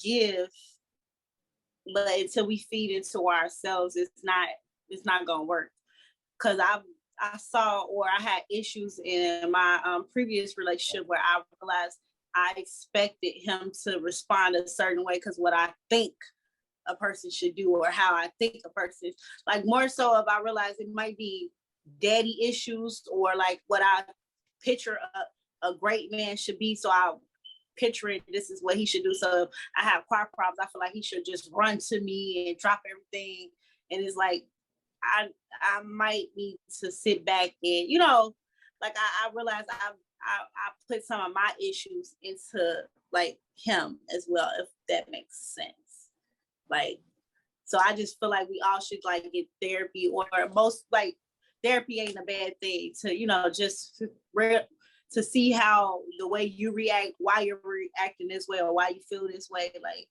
give. But until we feed into ourselves, it's not gonna work. Cause I saw, or I had issues in my previous relationship where I realized I expected him to respond a certain way because what I think a person should do, or how I think a person, like more so if I realize it might be daddy issues, or like what I picture a great man should be. So I picture it, this is what he should do. So if I have car problems, I feel like he should just run to me and drop everything. And it's like, I might need to sit back and, like I realized I put some of my issues into like him as well, if that makes sense. Like, so I just feel like we all should like get therapy, or most like therapy ain't a bad thing to, just to see how the way you react, why you're reacting this way, or why you feel this way. Like,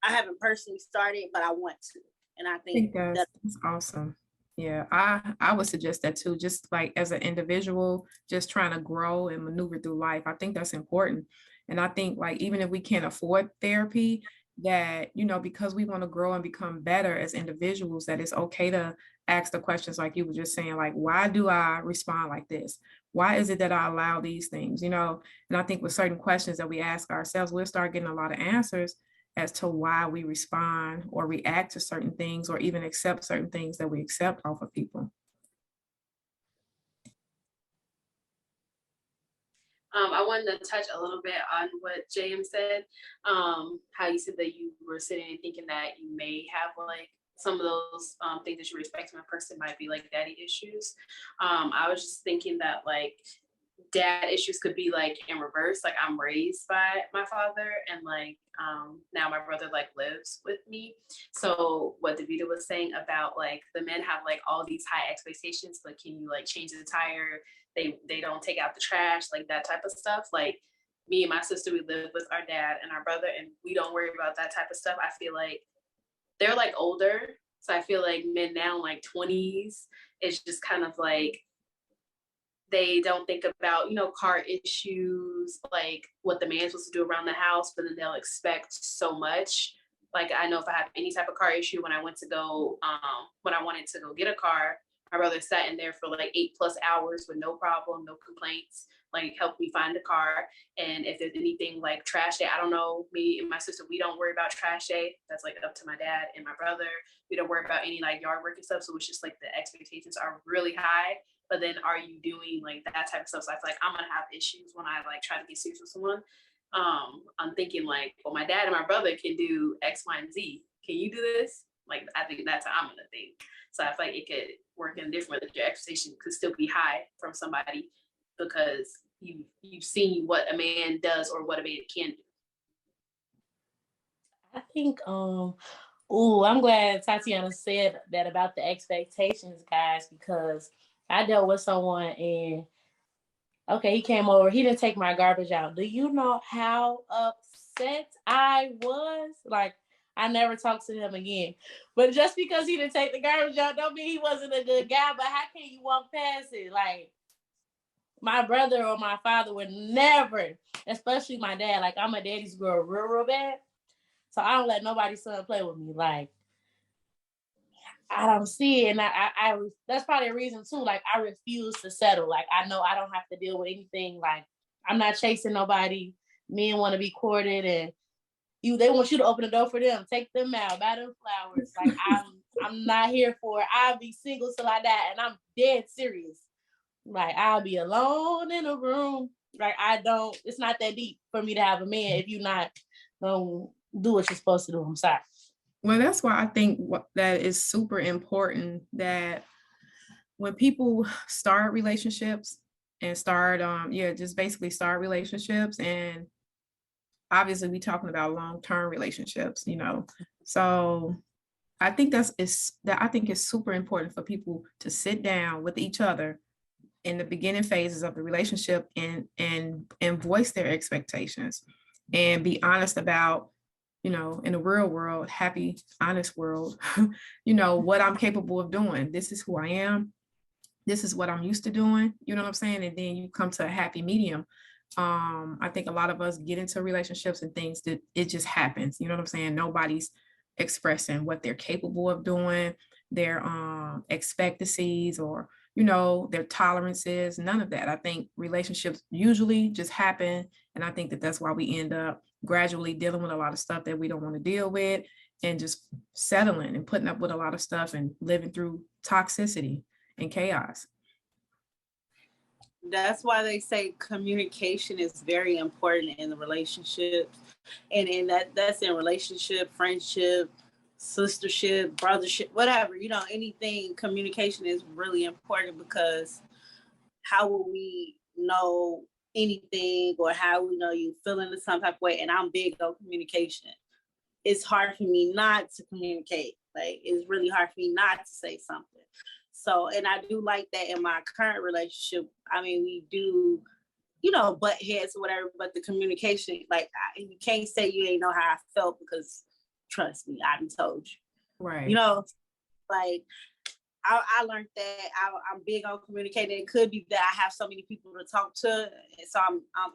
I haven't personally started, but I want to. And I think that's awesome. Yeah, I would suggest that too, just like as an individual, just trying to grow and maneuver through life. I think that's important. And I think like even if we can't afford therapy, that, because we want to grow and become better as individuals, that it's okay to ask the questions like you were just saying, like, why do I respond like this? Why is it that I allow these things? And I think with certain questions that we ask ourselves, we'll start getting a lot of answers as to why we respond or react to certain things, or even accept certain things that we accept off of people. I wanted to touch a little bit on what JM said, how you said that you were sitting and thinking that you may have like some of those things that you respect from a person might be like daddy issues. I was just thinking that like dad issues could be like in reverse. Like I'm raised by my father, and like now my brother like lives with me. So what Davida was saying about like the men have like all these high expectations, but can you like change the tire? They don't take out the trash, like that type of stuff. Like me and my sister, we live with our dad and our brother, and we don't worry about that type of stuff. I feel like they're like older, so I feel like men now like 20s, it's just kind of like they don't think about, car issues, like what the man's supposed to do around the house, but then they'll expect so much. Like I know if I have any type of car issue, when I wanted to go get a car, my brother sat in there for like 8+ hours with no problem, no complaints, like helped me find a car. And if there's anything like trash day, I don't know, me and my sister, we don't worry about trash day. That's like up to my dad and my brother. We don't worry about any like yard work and stuff. So it's just like the expectations are really high. But then are you doing like that type of stuff? So I feel like I'm gonna have issues when I like try to get serious with someone. I'm thinking like, well, my dad and my brother can do X, Y, and Z. Can you do this? Like, I think that's how I'm gonna think. So I feel like it could work in different, that your expectation could still be high from somebody because you've seen what a man does or what a man can do. I think I'm glad Tatiana said that about the expectations, guys, because I dealt with someone and okay, he came over. He didn't take my garbage out. Do you know how upset I was? Like, I never talked to him again. But just because he didn't take the garbage out don't mean he wasn't a good guy. But how can you walk past it? Like, my brother or my father would never, especially my dad. Like, I'm a daddy's girl real bad. So I don't let nobody's son play with me. Like, I don't see it. And I that's probably a reason too. Like, I refuse to settle. Like, I know I don't have to deal with anything. Like, I'm not chasing nobody. Men want to be courted and they want you to open the door for them. Take them out, buy them flowers. Like, I'm not here for it. I'll be single till I die. And I'm dead serious. Like, I'll be alone in a room. Like, it's not that deep for me to have a man if you're not gonna do what you're supposed to do. I'm sorry. Well, that's why I think that is super important that when people start relationships and start, just basically start relationships, and obviously we talking about long-term relationships, so I think I think it's super important for people to sit down with each other in the beginning phases of the relationship and voice their expectations and be honest about, in the real world, happy, honest world, what I'm capable of doing. This is who I am. This is what I'm used to doing. You know what I'm saying? And then you come to a happy medium. I think a lot of us get into relationships and things that it just happens. You know what I'm saying? Nobody's expressing what they're capable of doing, their expectancies or, their tolerances, none of that. I think relationships usually just happen. And I think that that's why we end up gradually dealing with a lot of stuff that we don't want to deal with and just settling and putting up with a lot of stuff and living through toxicity and chaos. That's why they say communication is very important in the relationships, and that's in relationship, friendship, sistership, brothership, whatever, anything. Communication is really important, because how will we know anything, or how we know you feeling in some type of way? And I'm big on communication. It's hard for me not to communicate. Like, it's really hard for me not to say something. So, and I do like that in my current relationship. I mean, we do, butt heads or whatever, but the communication, like, you can't say you ain't know how I felt, because trust me, I done told you. Right. Like, I learned that I'm big on communicating. It could be that I have so many people to talk to, and so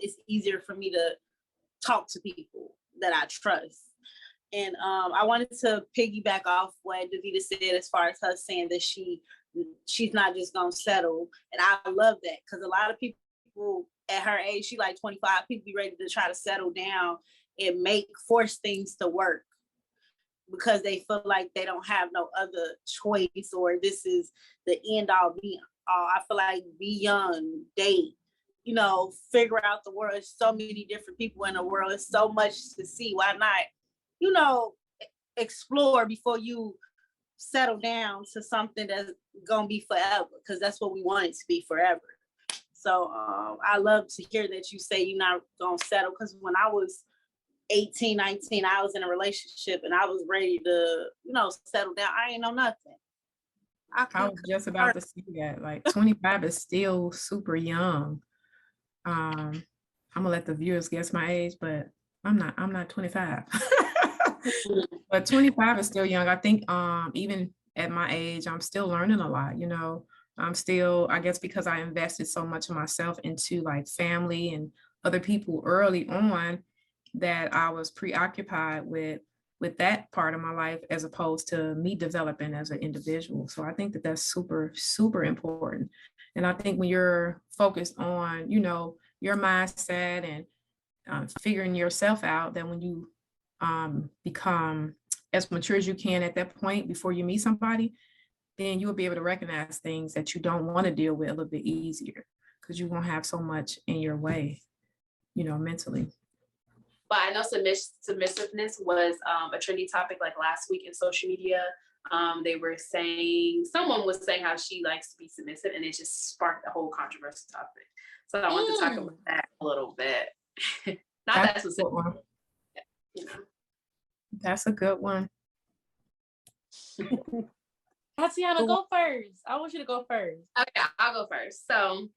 it's easier for me to talk to people that I trust. And I wanted to piggyback off what Davita said, as far as her saying that she's not just gonna settle. And I love that, because a lot of people at her age, she like 25, people be ready to try to settle down and force things to work, because they feel like they don't have no other choice, or this is the end all be all. I feel like be young, date, figure out the world. There's so many different people in the world. There's so much to see. Why not, explore before you settle down to something that's gonna be forever, because that's what we want it to be, forever. So I love to hear that you say you're not gonna settle, because when I was 18, 19, I was in a relationship and I was ready to, settle down. I ain't know nothing. I was just about to say that, like 25 is still super young. I'm gonna let the viewers guess my age, but I'm not 25. But 25 is still young. I think even at my age, I'm still learning a lot, I'm still, I guess because I invested so much of myself into like family and other people early on, that I was preoccupied with that part of my life, as opposed to me developing as an individual. So I think that that's super, super important. And I think when you're focused on, your mindset and figuring yourself out, then when you become as mature as you can at that point before you meet somebody, then you'll be able to recognize things that you don't want to deal with a little bit easier, because you won't have so much in your way, mentally. But I know submissiveness was a trendy topic like last week in social media. They were saying, someone was saying how she likes to be submissive, and it just sparked a whole controversial topic. So I want to talk about that a little bit. Not that specific. That's a good one. Tatiana, go first. I want you to go first. Okay, I'll go first. So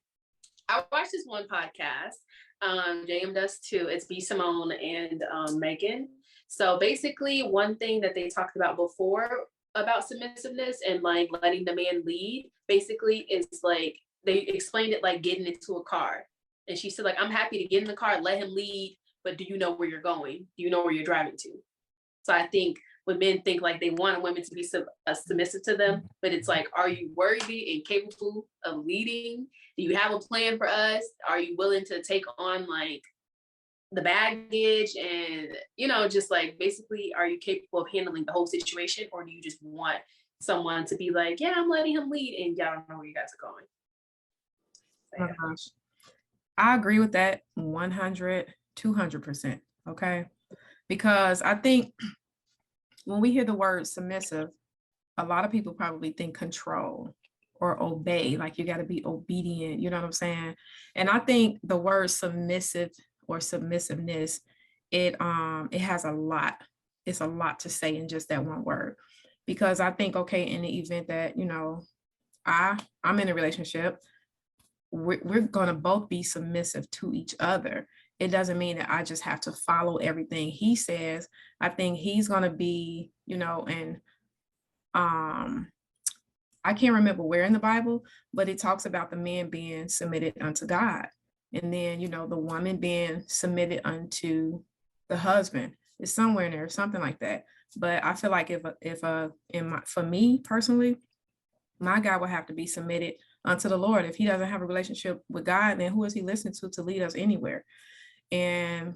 I watched this one podcast. JM does too. It's B. Simone and Megan. So basically, one thing that they talked about before about submissiveness and like letting the man lead, basically, is like they explained it like getting into a car. And she said, like, I'm happy to get in the car, let him lead, but do you know where you're going? Do you know where you're driving to? So I think when men think like they want women to be submissive to them, but it's like, are you worthy and capable of leading? Do you have a plan for us? Are you willing to take on like the baggage and, you know, just like basically, are you capable of handling the whole situation? Or do you just want someone to be like, yeah, I'm letting him lead and y'all don't know where you guys are going? So, Oh my gosh. I agree with that 100, 200%. Okay. Because I think when we hear the word submissive, a lot of people probably think control or obey, like you got to be obedient. You know what I'm saying? And I think the word submissive or submissiveness, it has a lot. It's a lot to say in just that one word. Because I think, okay, in the event that, you know, I'm in a relationship, we're going to both be submissive to each other. It doesn't mean that I just have to follow everything he says. I think he's going to be, you know, and I can't remember where in the Bible, but it talks about the man being submitted unto God. And then, you know, the woman being submitted unto the husband. It's somewhere in there, something like that. But I feel like for me personally, my guy would have to be submitted unto the Lord. If he doesn't have a relationship with God, then who is he listening to lead us anywhere? And,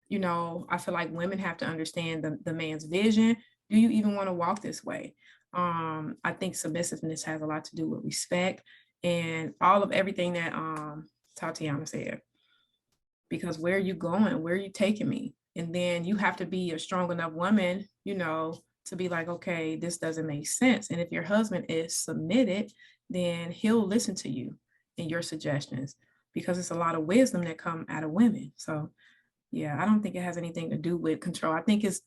you know, I feel like women have to understand the man's vision. Do you even want to walk this way? I think submissiveness has a lot to do with respect and all of everything that Tatiana said. Because where are you going? Where are you taking me? And then you have to be a strong enough woman, you know, to be like, okay, this doesn't make sense. And if your husband is submitted, then he'll listen to you and your suggestions, because it's a lot of wisdom that come out of women. So yeah, I don't think it has anything to do with control. I think it's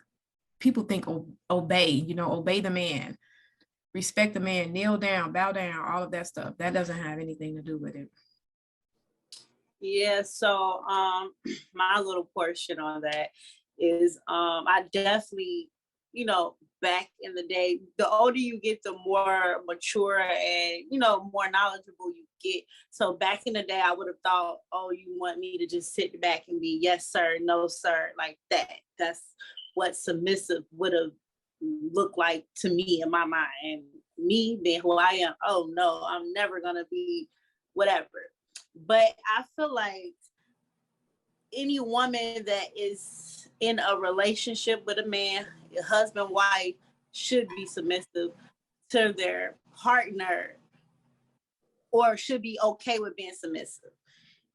people think obey, you know, obey the man, respect the man, kneel down, bow down, all of that stuff. That doesn't have anything to do with it. Yeah, so my little portion on that is I definitely, you know, back in the day, the older you get, the more mature and, you know, more knowledgeable you get. So back in the day, I would have thought, oh, you want me to just sit back and be yes, sir, no, sir, like that. That's what submissive would have looked like to me in my mind. And me being who I am, oh no, I'm never gonna be whatever. But I feel like any woman that is in a relationship with a man, a husband, wife, should be submissive to their partner or should be okay with being submissive.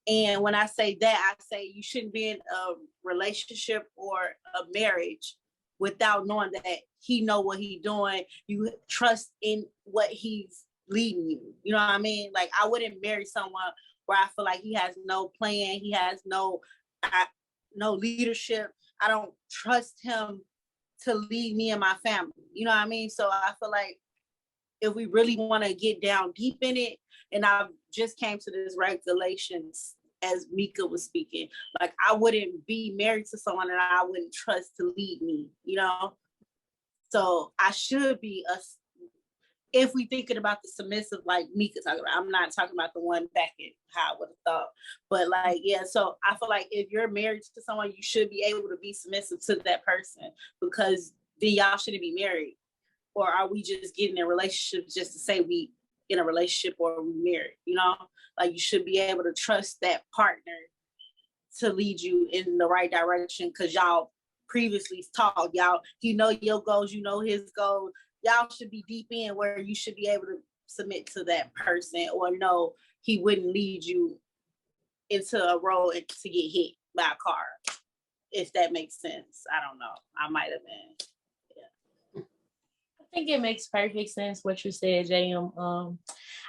And when I say that, I say you shouldn't be in a relationship or a marriage without knowing that he know what he's doing. You trust in what he's leading you. You know what I mean? Like I wouldn't marry someone where I feel like he has no plan, he has no leadership. I don't trust him to lead me and my family. You know what I mean? So I feel like if we really want to get down deep in it, and I just came to this regulations as Mika was speaking, like I wouldn't be married to someone that I wouldn't trust to lead me, you know? So I should be if we thinking about the submissive, like Mika talking about, I'm not talking about the one back in how I would have thought, but like, yeah, so I feel like if you're married to someone, you should be able to be submissive to that person, because then y'all shouldn't be married. Or are we just getting in relationships just to say we in a relationship or we married, you know? Like you should be able to trust that partner to lead you in the right direction, because y'all previously talked, y'all, you know your goals, you know his goals. Y'all should be deep in where you should be able to submit to that person, or no, he wouldn't lead you into a road to get hit by a car, if that makes sense. I don't know. I might have been. Yeah. I think it makes perfect sense what you said, JM.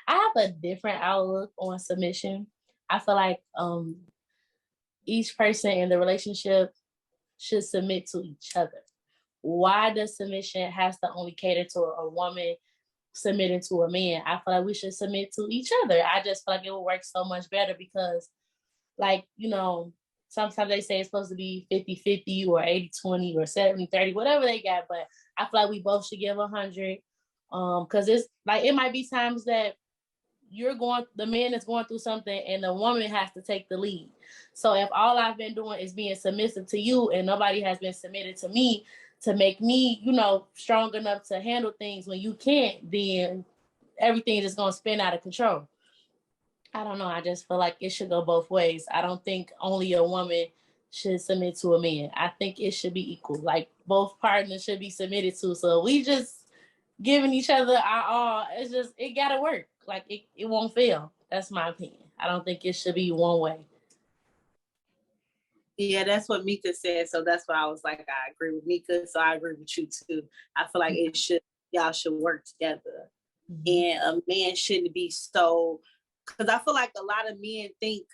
I have a different outlook on submission. I feel like each person in the relationship should submit to each other. why does submission has to only cater to a woman submitting to a man? I feel like we should submit to each other. I just feel like it would work so much better because, like, you know, sometimes they say it's supposed to be 50-50 or 80-20 or 70-30, whatever they got. But I feel like we both should give 100. Because it's like, it might be times that the man is going through something and the woman has to take the lead. So if all I've been doing is being submissive to you and nobody has been submitted to me to make me, you know, strong enough to handle things when you can't, then everything is going to spin out of control. I don't know. I just feel like it should go both ways. I don't think only a woman should submit to a man. I think it should be equal. Like, both partners should be submitted to. So we just giving each other our all. It's just, it gotta work. Like, it won't fail. That's my opinion. I don't think it should be one way. Yeah, that's what Mika said. So that's why I was like, I agree with Mika. So I agree with you too. I feel like y'all should work together. And a man shouldn't be so, because I feel like a lot of men think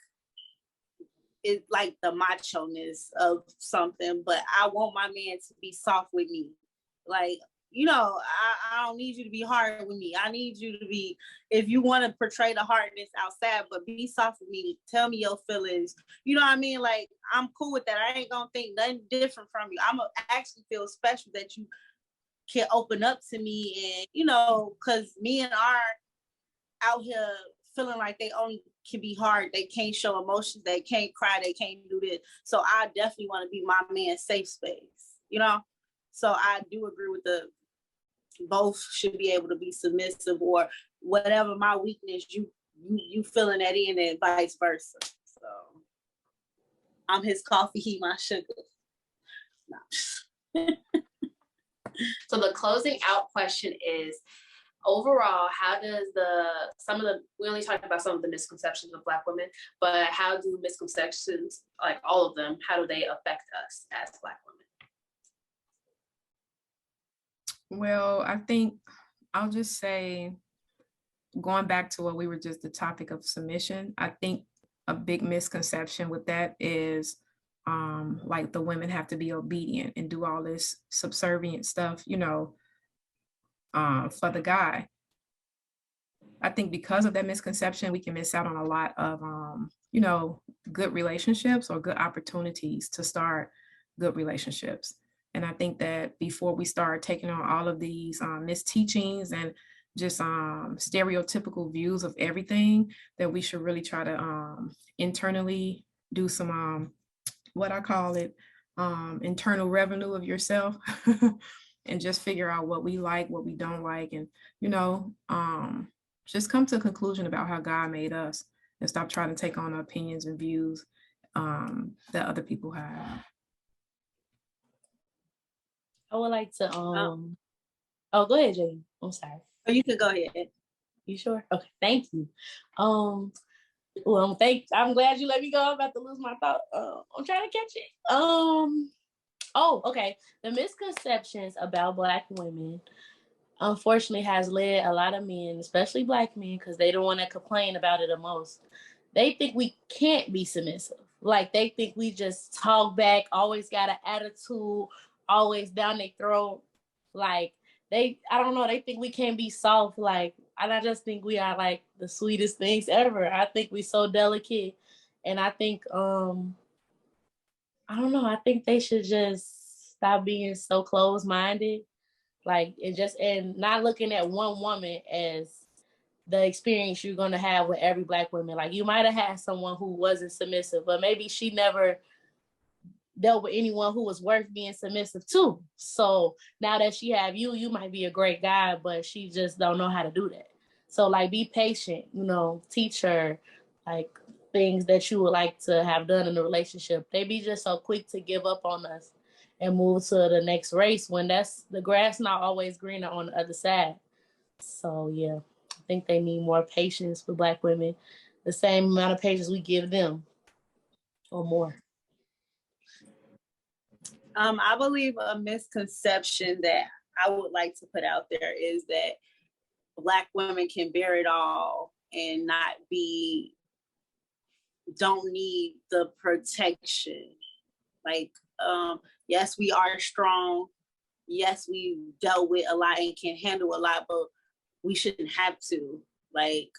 it's like the macho-ness of something, but I want my man to be soft with me. Like, you know, I don't need you to be hard with me. I need you to be, if you want to portray the hardness outside, but be soft with me. Tell me your feelings. You know what I mean? Like, I'm cool with that. I ain't gonna think nothing different from you. I'm gonna actually feel special that you can open up to me. And, you know, because men are out here feeling like they only can be hard. They can't show emotions. They can't cry. They can't do this. So I definitely want to be my man's safe space, you know? So I do agree with both should be able to be submissive, or whatever my weakness, you filling that in, and vice versa. So I'm his coffee, he my sugar. No. So the closing out question is, overall, how does we only talked about some of the misconceptions of Black women, but how do misconceptions, like all of them, how do they affect us as Black women? Well, I think I'll just say, going back to what we were just, the topic of submission, I think a big misconception with that is like the women have to be obedient and do all this subservient stuff, you know, for the guy. I think because of that misconception, we can miss out on a lot of, you know, good relationships or good opportunities to start good relationships. And I think that before we start taking on all of these misteachings and just stereotypical views of everything, that we should really try to internally do some, what I call it, internal revenue of yourself and just figure out what we like, what we don't like, and, you know, just come to a conclusion about how God made us and stop trying to take on opinions and views that other people have. I would like to, oh, go ahead, Jane. I'm sorry. Oh, you can go ahead. You sure? Okay, thank you. Well, I'm glad you let me go. I'm about to lose my thought. I'm trying to catch it. Oh, okay. The misconceptions about Black women, unfortunately, has led a lot of men, especially Black men, because they don't want to complain about it the most. They think we can't be submissive. Like, they think we just talk back, always got an attitude, always down their throat. Like, I don't know, they think we can't be soft. Like, and I just think we are like the sweetest things ever. I think we so delicate. And I think, I don't know, I think they should just stop being so closed-minded. Like, and not looking at one woman as the experience you're going to have with every Black woman. Like, you might have had someone who wasn't submissive, but maybe she never dealt with anyone who was worth being submissive to. So now that she have you might be a great guy, but she just don't know how to do that. So, like, be patient, you know, teach her, like, things that you would like to have done in the relationship. They be just so quick to give up on us and move to the next race when the grass not always greener on the other side. So, yeah, I think they need more patience with Black women, the same amount of patience we give them, or more. I believe a misconception that I would like to put out there is that Black women can bear it all and don't need the protection. Like, yes, we are strong. yes, we dealt with a lot and can handle a lot, but we shouldn't have to. Like,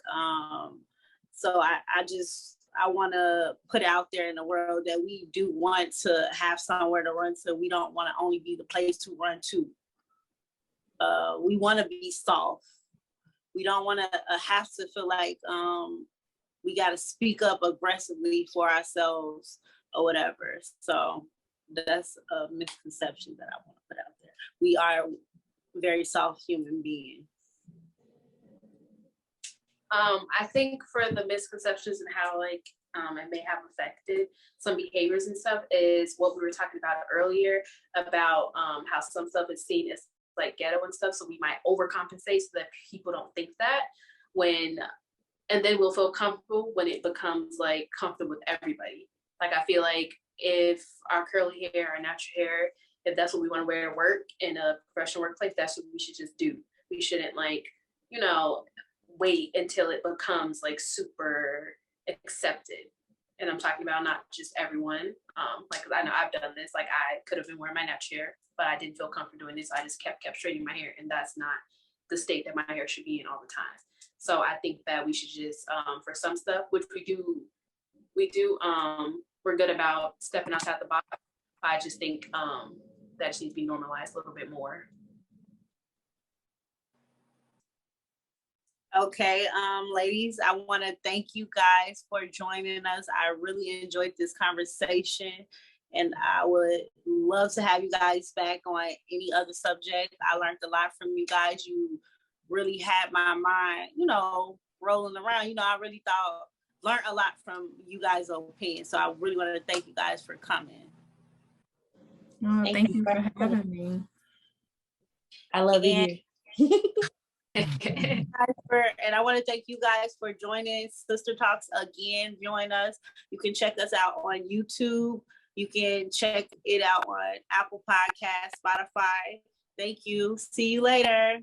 so I want to put out there in the world that we do want to have somewhere to run to. We don't want to only be the place to run to. We want to be soft. We don't want to have to feel like we got to speak up aggressively for ourselves or whatever. So that's a misconception that I want to put out there. We are very soft human beings. I think for the misconceptions and how like it may have affected some behaviors and stuff is what we were talking about earlier about how some stuff is seen as like ghetto and stuff, so we might overcompensate so that people don't think that and then we'll feel comfortable when it becomes like comfortable with everybody. Like I feel like if our curly hair, our natural hair, if that's what we want to wear to work in a professional workplace, that's what we should just do. We shouldn't like, wait until it becomes like super accepted. And I'm talking about not just everyone. Like, 'cause I know I've done this. Like I could have been wearing my natural hair, but I didn't feel comfortable doing this. So I just kept straightening my hair, and that's not the state that my hair should be in all the time. So I think that we should just, for some stuff, which we do, we're good about stepping outside the box. I just think that just needs to be normalized a little bit more. Okay, ladies, I want to thank you guys for joining us. I really enjoyed this conversation, and I would love to have you guys back on any other subject. I learned a lot from you guys. You really had my mind, rolling around. I really learned a lot from you guys' opinion. So I really want to thank you guys for coming. Thank you for having me. I love it here. And I want to thank you guys for joining Sister Talks again. Join us. You can check us out on YouTube. You can check it out on Apple Podcasts, Spotify. Thank you. See you later.